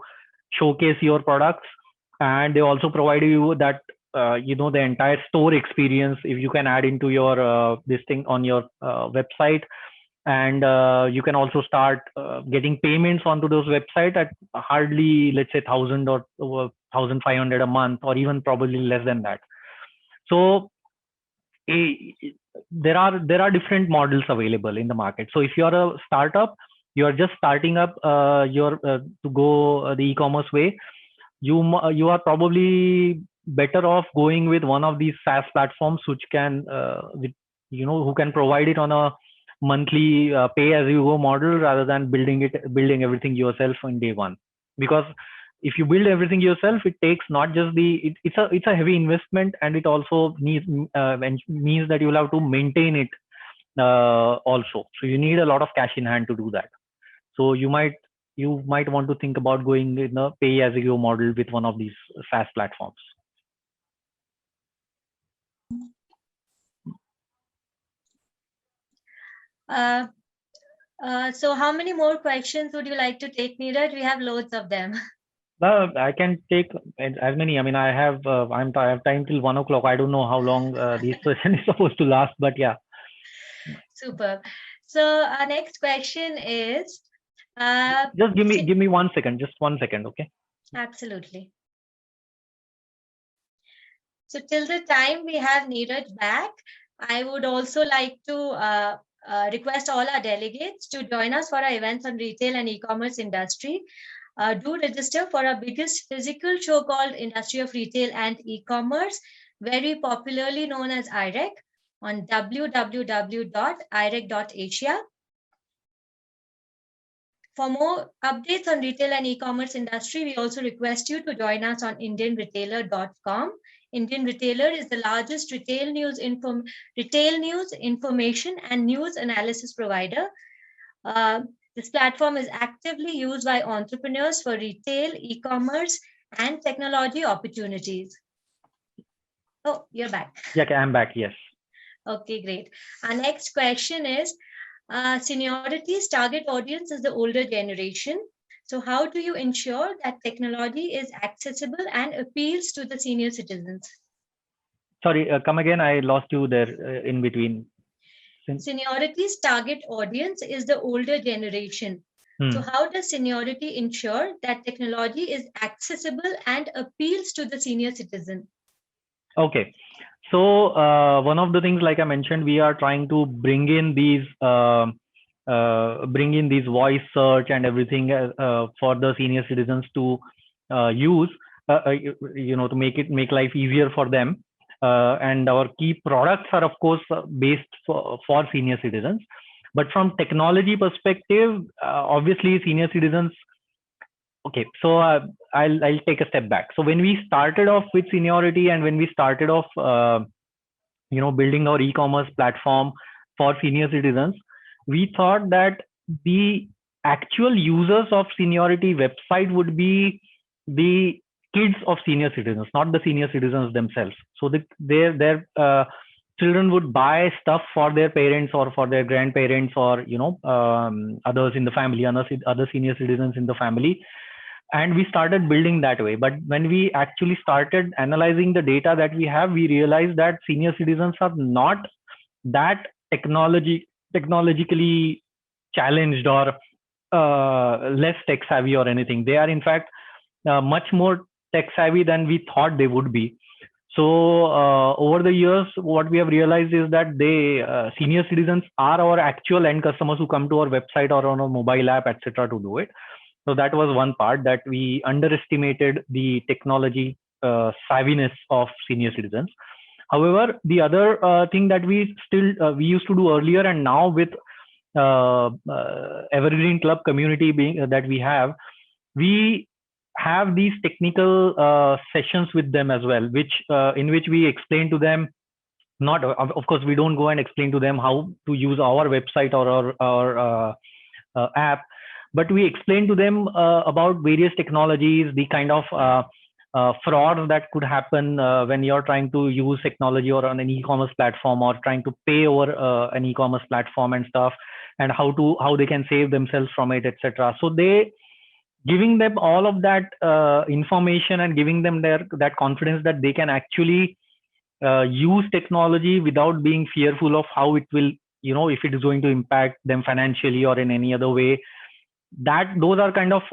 showcase your products, and they also provide you that the entire store experience, if you can add into your this thing on your website. And you can also start getting payments onto those websites at hardly, let's say, 1,000 or 1,500 a month, or even probably less than that. So there are different models available in the market. So if you're a startup, you're just starting up to go the e-commerce way, you are probably better off going with one of these SaaS platforms which can who can provide it on a monthly pay as you go model, rather than building everything yourself on day one. Because if you build everything yourself, it takes not just it's a heavy investment, and it also means that you will have to maintain it also. So you need a lot of cash in hand to do that. So you might want to think about going in a pay as you go model with one of these SaaS platforms. So how many more questions would you like to take, Neeraj? We have loads of them. I can take as many. I mean, I have time till 1 o'clock. I don't know how long this session is supposed to last, but yeah. Super. So our next question is. Just give me 1 second. Just 1 second, okay? Absolutely. So till the time we have Neeraj back, I would also like to request all our delegates to join us for our events on retail and e-commerce industry. Do register for our biggest physical show called Industry of Retail and E-commerce, very popularly known as IREC, on www.irec.asia. For more updates on retail and e-commerce industry, we also request you to join us on indianretailer.com. Indian Retailer is the largest retail news, information and news analysis provider. This platform is actively used by entrepreneurs for retail, e-commerce, and technology opportunities. Oh, you're back. Yeah, I'm back. Yes. Okay, great. Our next question is, Seniority's target audience is the older generation. So how do you ensure that technology is accessible and appeals to the senior citizens? Sorry, come again. I lost you there in between. Seniority's target audience is the older generation. So how does seniority ensure that technology is accessible and appeals to the senior citizen? Okay. So one of the things, like I mentioned, we are trying to bring in these voice search and everything for the senior citizens to use, to make life easier for them. and our key products are, of course, based for senior citizens. But from technology perspective, obviously senior citizens. Okay, so I'll take a step back. So when we started off with seniority, and when we started off, building our e-commerce platform for senior citizens, we thought that the actual users of seniority website would be the kids of senior citizens, not the senior citizens themselves. So their children would buy stuff for their parents or for their grandparents, or others in the family, other senior citizens in the family, and we started building that way. But when we actually started analyzing the data that we have, we realized that senior citizens are not that technologically challenged, or less tech savvy or anything. They are in fact much more tech savvy than we thought they would be. So over the years, what we have realized is that senior citizens are our actual end customers who come to our website or on our mobile app, etc., to do it. So that was one part, that we underestimated the technology savviness of senior citizens. However, the other thing that we used to do earlier, and now with Evergreen Club community being that we have these technical sessions with them as well, in which we explain to them. Not, of course, we don't go and explain to them how to use our website or our app, but we explain to them about various technologies, the kind of frauds that could happen when you're trying to use technology or on an e-commerce platform, or trying to pay over an e-commerce platform and stuff, and how they can save themselves from it, etc. So giving them all of that information, and giving them that confidence that they can actually use technology without being fearful of how it will, if it is going to impact them financially or in any other way. Those are kind of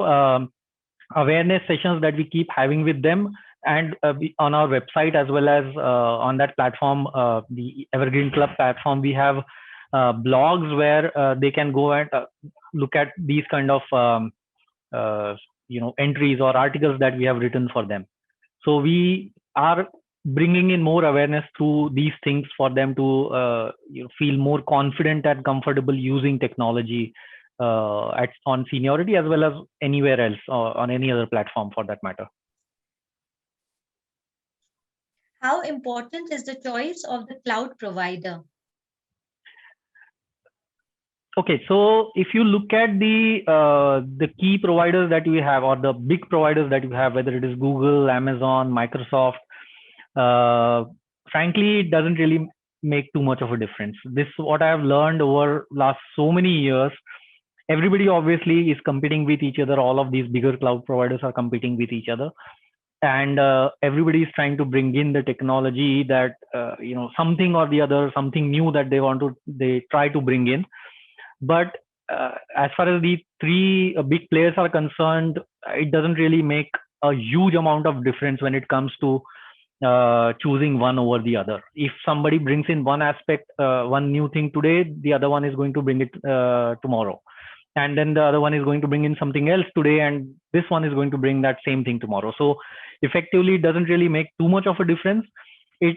awareness sessions that we keep having with them, and on our website as well as on that platform, the Evergreen Club platform, we have blogs where they can go and look at these kind of entries or articles that we have written for them. So we are bringing in more awareness through these things for them to feel more confident and comfortable using technology on seniority, as well as anywhere else, or on any other platform for that matter. How important is the choice of the cloud provider? Okay, so if you look at the key providers that we have, or the big providers that you have, whether it is Google, Amazon, Microsoft, frankly, it doesn't really make too much of a difference. This is what I have learned over last so many years. Everybody obviously is competing with each other. All of these bigger cloud providers are competing with each other, and everybody is trying to bring in the technology that something or the other, something new that they try to bring in. But as far as the three big players are concerned, it doesn't really make a huge amount of difference when it comes to choosing one over the other. If somebody brings in one aspect, one new thing today, the other one is going to bring it tomorrow. And then the other one is going to bring in something else today, and this one is going to bring that same thing tomorrow. So effectively, it doesn't really make too much of a difference. It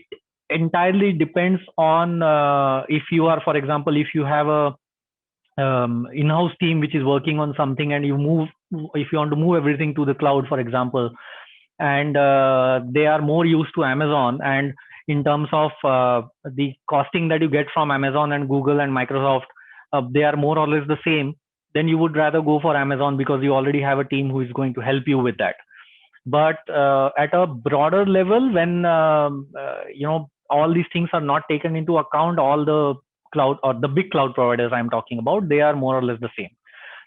entirely depends on if you are, for example, if you have a in-house team which is working on something, and if you want to move everything to the cloud, for example, and they are more used to Amazon, and in terms of the costing that you get from Amazon and Google and Microsoft, they are more or less the same, then you would rather go for Amazon because you already have a team who is going to help you with that. But at a broader level, when all these things are not taken into account, all the cloud or the big cloud providers I'm talking about, they are more or less the same.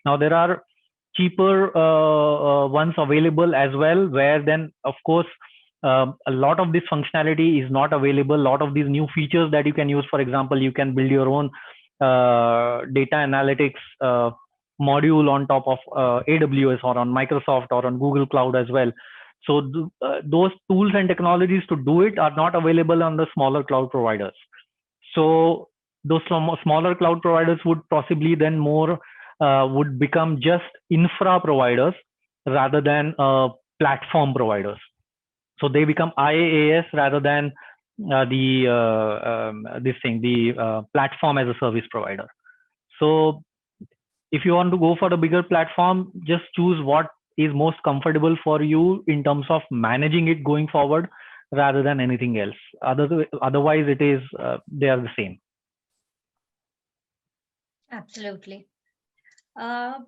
Now there are cheaper ones available as well, where then of course a lot of this functionality is not available. A lot of these new features that you can use, for example, you can build your own data analytics module on top of AWS or on Microsoft or on Google Cloud as well. So those tools and technologies to do it are not available on the smaller cloud providers. So those smaller cloud providers would possibly then would become just infra providers rather than platform providers. So they become IaaS rather than platform as a service provider. So if you want to go for a bigger platform, just choose what is most comfortable for you in terms of managing it going forward, rather than anything else. Otherwise, it is they are the same. Absolutely. How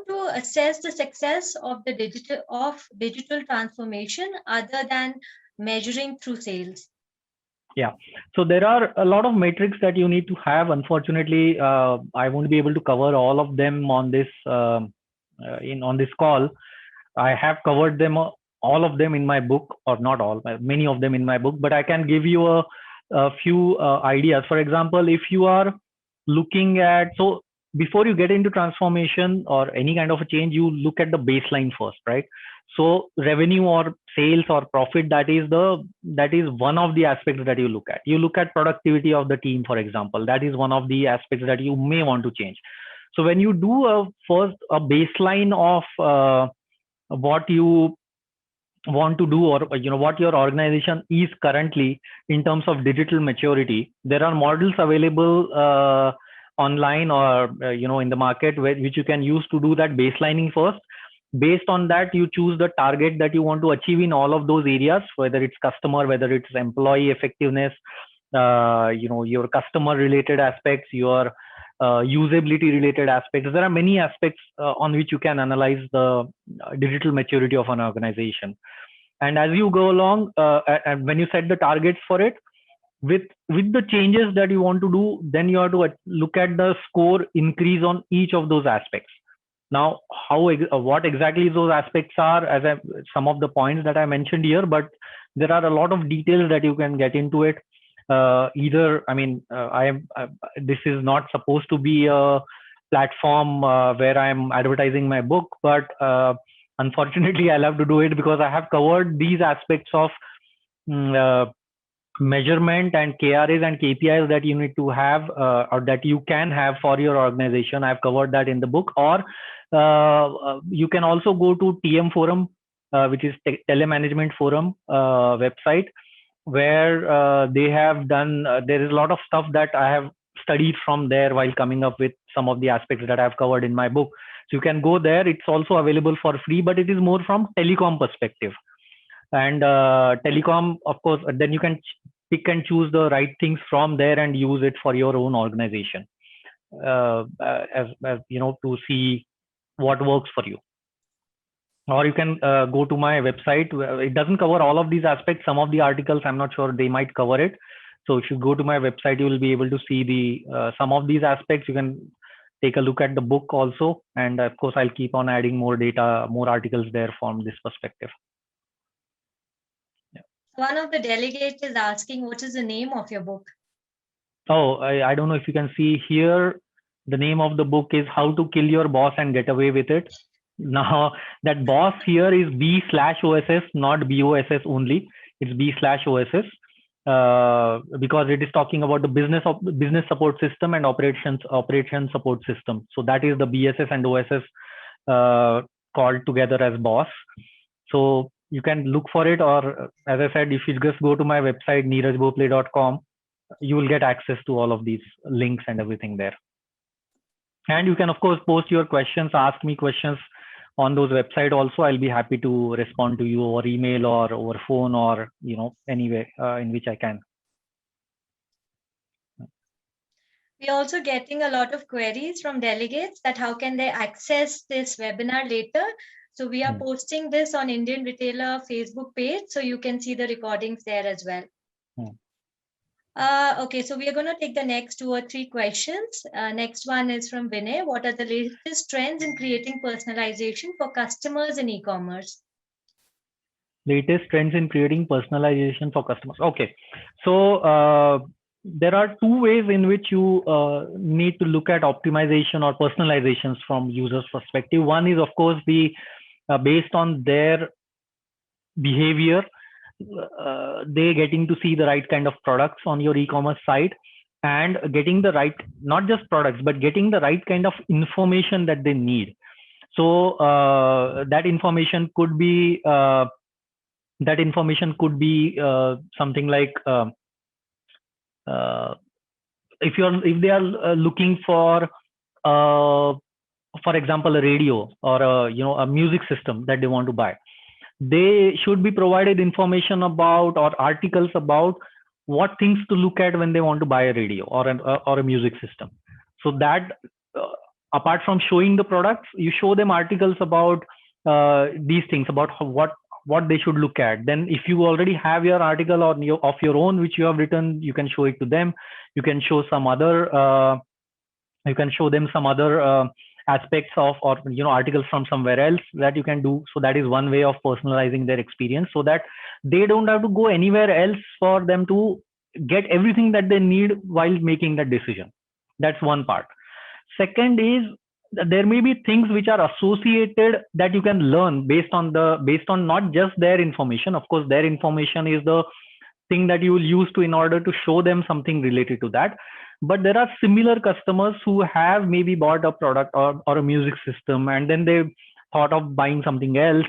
to assess the success of the digital transformation other than measuring through sales? Yeah, so there are a lot of metrics that you need to have. Unfortunately, I won't be able to cover all of them on this on this call. I have covered them all of them in my book, or not all, many of them in my book. But I can give you a few ideas. For example, if you are looking at, so before you get into transformation or any kind of a change, you look at the baseline first, right? So revenue or sales or profit, that is one of the aspects that you look at. You look at productivity of the team, for example. That is one of the aspects that you may want to change. So when you do first a baseline of what you want to do, or what your organization is currently in terms of digital maturity, there are models available online or in the market which you can use to do that baselining first. Based on that, you choose the target that you want to achieve in all of those areas, whether it's customer, whether it's employee effectiveness, your customer related aspects, your usability related aspects. There are many aspects on which you can analyze the digital maturity of an organization. And as you go along, and when you set the targets for it, with the changes that you want to do, then you have to look at the score increase on each of those aspects. Now, what exactly those aspects are, as some of the points that I mentioned here, but there are a lot of details that you can get into it. This is not supposed to be a platform where I'm advertising my book, but unfortunately, I'll have to do it because I have covered these aspects of measurement and KRAs and KPIs that you need to have or that you can have for your organization. I've covered that in the book. Or you can also go to TM Forum, which is Telemanagement Forum website, where they have done, there is a lot of stuff that I have studied from there while coming up with some of the aspects that I've covered in my book. So you can go there. It's also available for free, but it is more from telecom perspective. And telecom, of course, then you can pick and choose the right things from there and use it for your own organization, as to see what works for you. Or you can go to my website. It doesn't cover all of these aspects. Some of the articles, I'm not sure they might cover it. So if you go to my website, you will be able to see the some of these aspects. You can take a look at the book also. And of course, I'll keep on adding more data, more articles there from this perspective. Yeah. One of the delegates is asking, what is the name of your book? Oh, I don't know if you can see here. The name of the book is How to Kill Your Boss and Get Away with It. Now, that boss here is B/OSS, not BOSS only. It's B/OSS because it is talking about the business support system and operation support system. So that is the BSS and OSS called together as boss. So you can look for it, or as I said, if you just go to my website, neerajbhople.com, you will get access to all of these links and everything there. And you can, of course, post your questions, ask me questions on those website also. I'll be happy to respond to you over email or over phone, or any way in which I can. We're also getting a lot of queries from delegates that how can they access this webinar later. So we are posting this on Indian Retailer Facebook page, so you can see the recordings there as well. Okay, so we are going to take the next 2 or 3 questions. Next one is from Vinay. What are the latest trends in creating personalization for customers in e-commerce? Latest trends in creating personalization for customers. Okay, so there are 2 ways in which you need to look at optimization or personalizations from users' perspective. One is, of course, the based on their behavior, they getting to see the right kind of products on your e-commerce site, and getting the right, not just products, but getting the right kind of information that they need. So that information could be That information could be something like if they are looking for example, a radio or a music system that they want to buy, they should be provided information about or articles about what things to look at when they want to buy a radio or a music system. So that apart from showing the products, you show them articles about these things, about what they should look at. Then if you already have your article of your own which you have written, you can show it to them. You can show them some other aspects of, or articles from somewhere else that you can do. So that is one way of personalizing their experience, so that they don't have to go anywhere else for them to get everything that they need while making that decision. That's one part. Second is there may be things which are associated that you can learn based on not just their information. Of course, their information is the thing that you will use in order to show them something related to that. But there are similar customers who have maybe bought a product or a music system, and then they thought of buying something else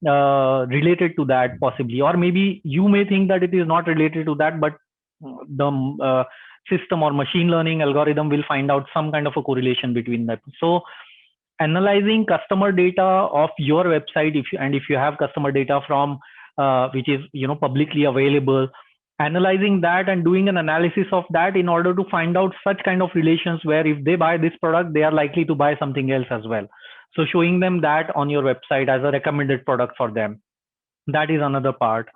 related to that possibly. Or maybe you may think that it is not related to that, but the system or machine learning algorithm will find out some kind of a correlation between that. So analyzing customer data of your website, if you have customer data from which is publicly available, analyzing that and doing an analysis of that in order to find out such kind of relations where if they buy this product, they are likely to buy something else as well. So showing them that on your website as a recommended product for them, that is another part.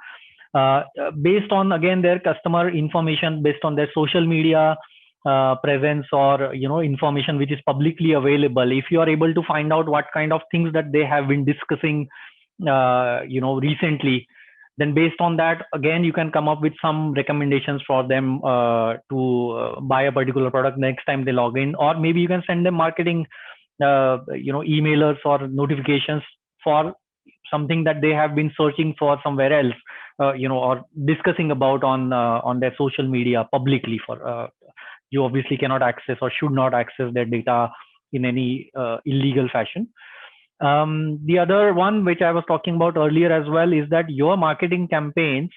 Based on, again, their customer information, based on their social media presence, or information which is publicly available, if you are able to find out what kind of things that they have been discussing recently, then based on that, again, you can come up with some recommendations for them to buy a particular product next time they log in. Or maybe you can send them marketing emailers or notifications for something that they have been searching for somewhere else, or discussing about on their social media publicly. For you obviously cannot access or should not access their data in any illegal fashion. The other one which I was talking about earlier as well is that your marketing campaigns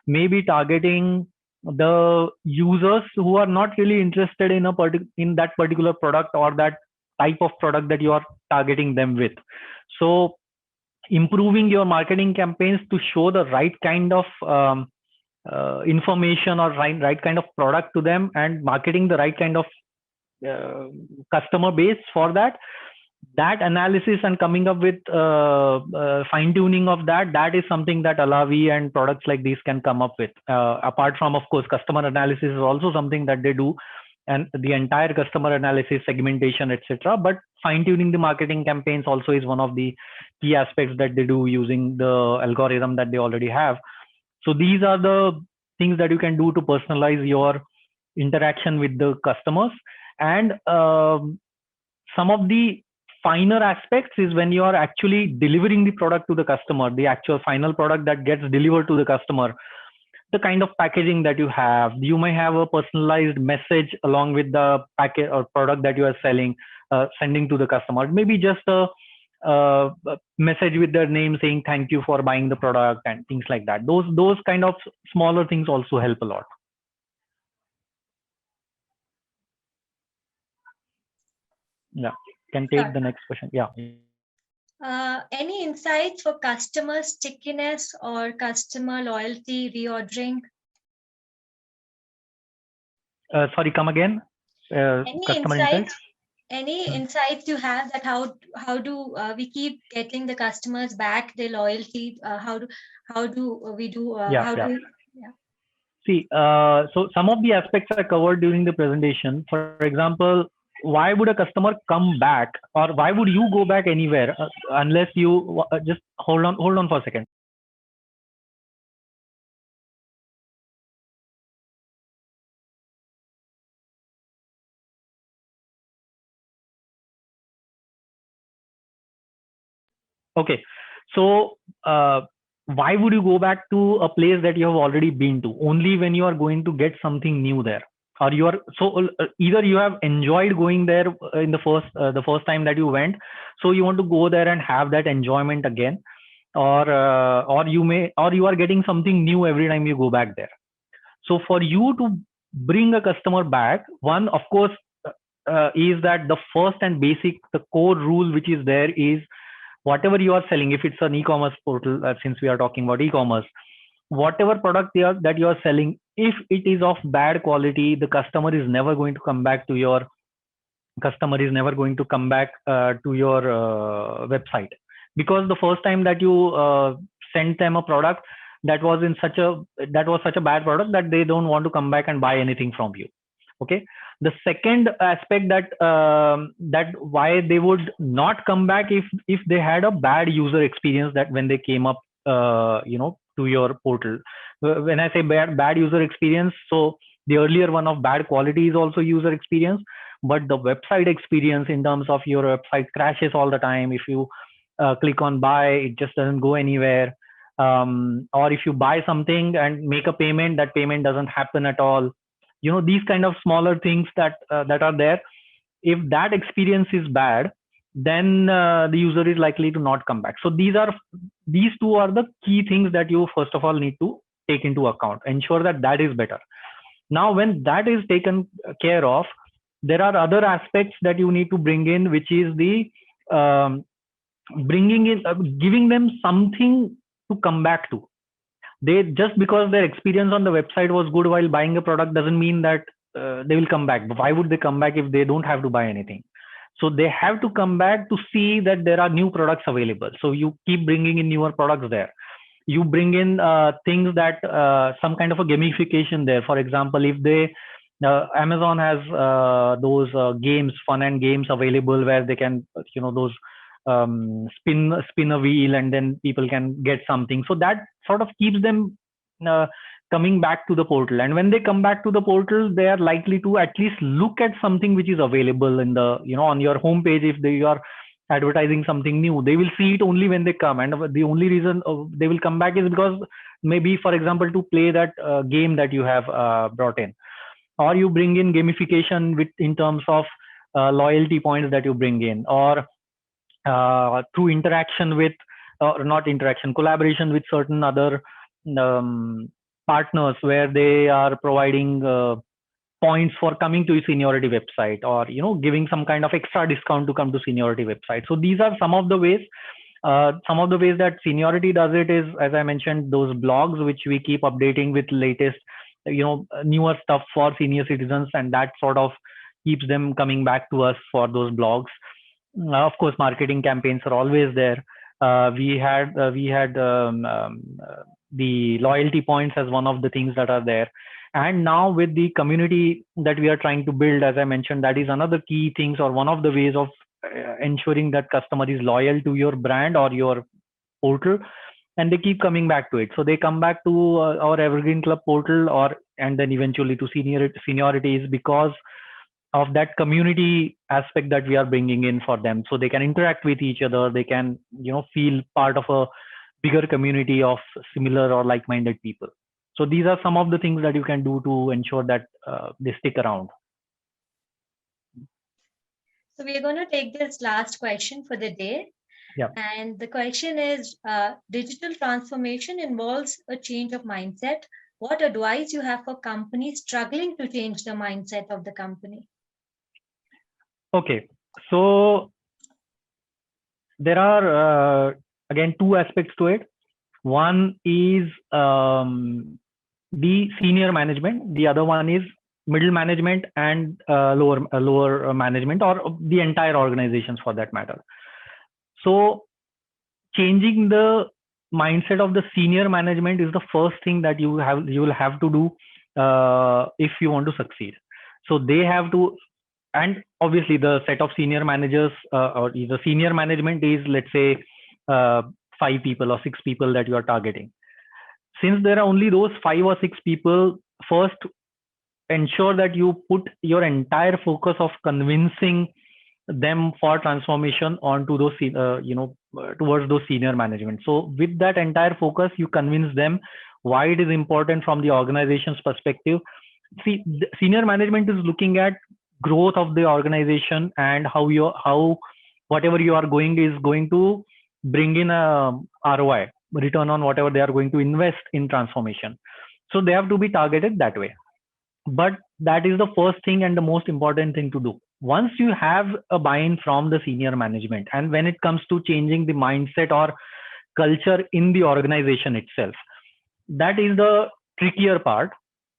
may be targeting the users who are not really interested in that particular product or that type of product that you are targeting them with. So improving your marketing campaigns to show the right kind of information or right kind of product to them, and marketing the right kind of customer base for that analysis and coming up with fine tuning of that is something that Alavi and products like these can come up with. Apart from, of course, customer analysis is also something that they do, and the entire customer analysis, segmentation, etc. But fine tuning the marketing campaigns also is one of the key aspects that they do using the algorithm that they already have. So these are the things that you can do to personalize your interaction with the customers. And some of the finer aspects is when you are actually delivering the product to the customer, the actual final product that gets delivered to the customer, the kind of packaging that you have. You may have a personalized message along with the package or product that you are sending to the customer. Maybe just a message with their name saying thank you for buying the product and things like that. Those kind of smaller things also help a lot. Yeah, can take the next question. Yeah. Any insights for customer stickiness or customer loyalty reordering? Sorry, come again. Customer insights? Any insights you have that how do we keep getting the customers back, their loyalty? How do we do? See, so some of the aspects are covered during the presentation. For example, why would a customer come back, or why would you go back anywhere unless you just hold on for a second. Okay, so why would you go back to a place that you have already been to? Only when you are going to get something new there, or you are either you have enjoyed going there in the first time that you went, so you want to go there and have that enjoyment again, or you are getting something new every time you go back there. So for you to bring a customer back, one, of course, is that the first and basic, the core rule which is there is whatever you are selling, if it's an e-commerce portal, since we are talking about e-commerce, whatever product that you are selling, if it is of bad quality, the customer is never going to come back to your website, because the first time that you sent them a product that was such a bad product that they don't want to come back and buy anything from you. Okay. The second aspect that why they would not come back if they had a bad user experience that when they came up to your portal. When I say bad user experience, so the earlier one of bad quality is also user experience, but the website experience in terms of your website crashes all the time. If you click on buy, it just doesn't go anywhere. Or if you buy something and make a payment, that payment doesn't happen at all. These kind of smaller things that are there. If that experience is bad, then the user is likely to not come back. So these two are the key things that you first of all need to take into account. Ensure that is better. Now, when that is taken care of, there are other aspects that you need to bring in, which is the giving them something to come back to. They just because their experience on the website was good while buying a product doesn't mean that they will come back. But why would they come back if they don't have to buy anything? So they have to come back to see that there are new products available. So you keep bringing in newer products there. You bring in things that some kind of a gamification there. For example, if Amazon has those games, fun and games available where they can, those spin a wheel and then people can get something. So that sort of keeps them coming back to the portal. And when they come back to the portal, they are likely to at least look at something which is available in the, on your homepage. If they are advertising something new, they will see it only when they come. And the only reason they will come back is because maybe, for example, to play that game that you have brought in, or you bring in gamification in terms of loyalty points that you bring in, or through collaboration with certain other partners where they are providing points for coming to a seniority website, or giving some kind of extra discount to come to seniority website. So these are some of the ways. Some of the ways that seniority does it is, as I mentioned, those blogs which we keep updating with latest newer stuff for senior citizens, and that sort of keeps them coming back to us for those blogs. Of course, marketing campaigns are always there. We had the loyalty points as one of the things that are there. And now with the community that we are trying to build, as I mentioned, that is another key things, or one of the ways of ensuring that customer is loyal to your brand or your portal, and they keep coming back to it. So they come back to our Evergreen Club portal, and then eventually to seniority is because of that community aspect that we are bringing in for them, so they can interact with each other. They can feel part of a bigger community of similar or like-minded people. So these are some of the things that you can do to ensure that they stick around. So we're going to take this last question for the day. Yeah. And the question is, digital transformation involves a change of mindset. What advice you have for companies struggling to change the mindset of the company? Okay, so there are again two aspects to it. One is the senior management. The other one is middle management and lower management, or the entire organizations for that matter. So changing the mindset of the senior management is the first thing that you will have to do if you want to succeed. So they have to. And obviously, the set of senior managers or the senior management is, let's say, 5 people or 6 people that you are targeting. Since there are only those 5 or 6 people, first ensure that you put your entire focus of convincing them for transformation onto those, towards those senior management. So with that entire focus, you convince them why it is important from the organization's perspective. See, the senior management is looking at growth of the organization and how whatever you are going is going to bring in a ROI, return on whatever they are going to invest in transformation. So they have to be targeted that way. But that is the first thing and the most important thing to do. Once you have a buy-in from the senior management, and when it comes to changing the mindset or culture in the organization itself, that is the trickier part,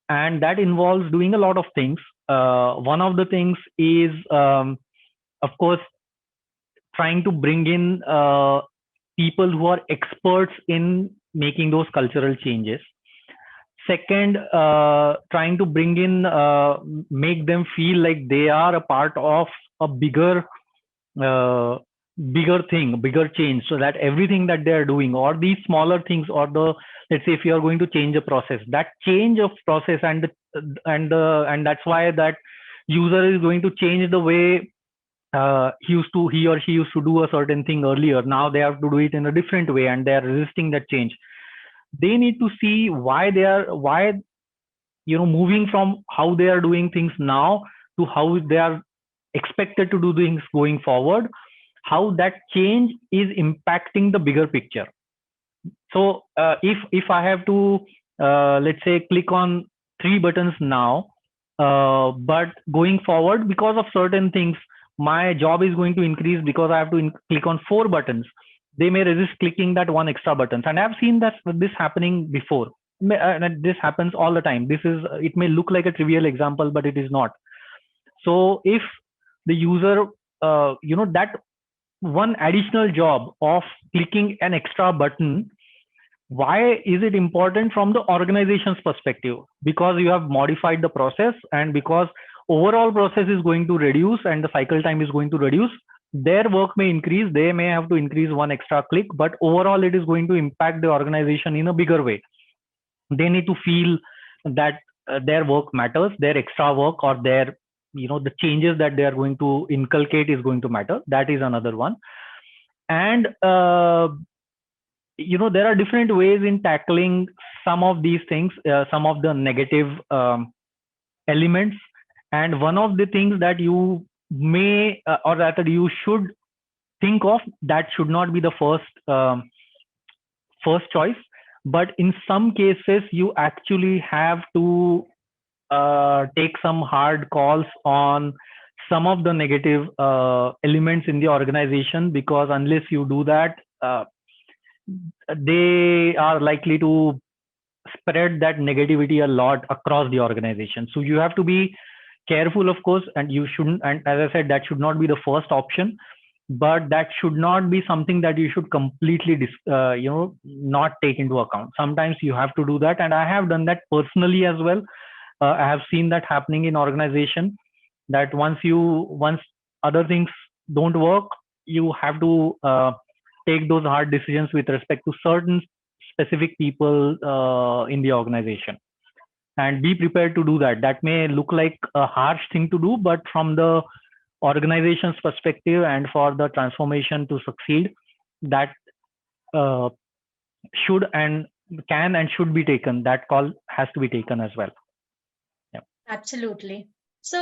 and that involves doing a lot of things. One of the things is, of course, trying to bring in people who are experts in making those cultural changes. Second, trying to bring in, make them feel like they are a part of a bigger thing, bigger change, so that everything that they are doing, or these smaller things, or let's say if you are going to change a process, that change of process and that's why that user is going to change the way he or she used to do a certain thing earlier. Now they have to do it in a different way, and they are resisting that change. They need to see why moving from how they are doing things now to how they are expected to do things going forward, how that change is impacting the bigger picture. So if I have to let's say click on 3 buttons now, but going forward, because of certain things, my job is going to increase because I have to click on 4 buttons, they may resist clicking that 1 extra button. And I've seen this happening before. This happens all the time. It may look like a trivial example, but it is not. So if the user, that one additional job of clicking an extra button, why is it important from the organization's perspective? Because you have modified the process, and because overall process is going to reduce and the cycle time is going to reduce, their work may increase. They may have to increase 1 extra click, but overall it is going to impact the organization in a bigger way. They need to feel that their work matters, their extra work, or their, the changes that they are going to inculcate is going to matter. That is another one. And there are different ways in tackling some of these things, some of the negative elements. And one of the things that you may, or rather you should think of, that should not be the first choice, but in some cases you actually have to take some hard calls on some of the negative elements in the organization, because unless you do that, they are likely to spread that negativity a lot across the organization. So you have to be careful, of course, and you shouldn't, and as I said, that should not be the first option, but that should not be something that you should completely not take into account. Sometimes you have to do that, and I have done that personally as well. I have seen that happening in organization, that once other things don't work, you have to take those hard decisions with respect to certain specific people in the organization, and be prepared to do that. That may look like a harsh thing to do, but from the organization's perspective and for the transformation to succeed, that should and can and should be taken. That call has to be taken as well. Yeah. Absolutely. So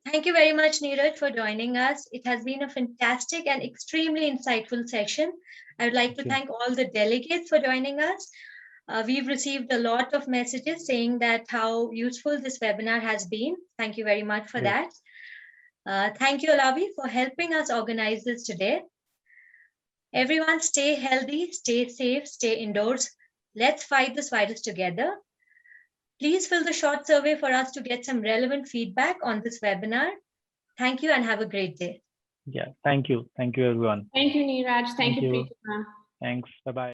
thank you very much, Neeraj, for joining us. It has been a fantastic and extremely insightful session. I would like to thank all the delegates for joining us. We've received a lot of messages saying that how useful this webinar has been. Thank you very much for that. Thank you, Alavi, for helping us organize this today. Everyone stay healthy, stay safe, stay indoors. Let's fight this virus together. Please fill the short survey for us to get some relevant feedback on this webinar. Thank you and have a great day. Yeah, thank you. Thank you, everyone. Thank you, Neeraj. Thank you, Preetima. Thanks. Bye-bye.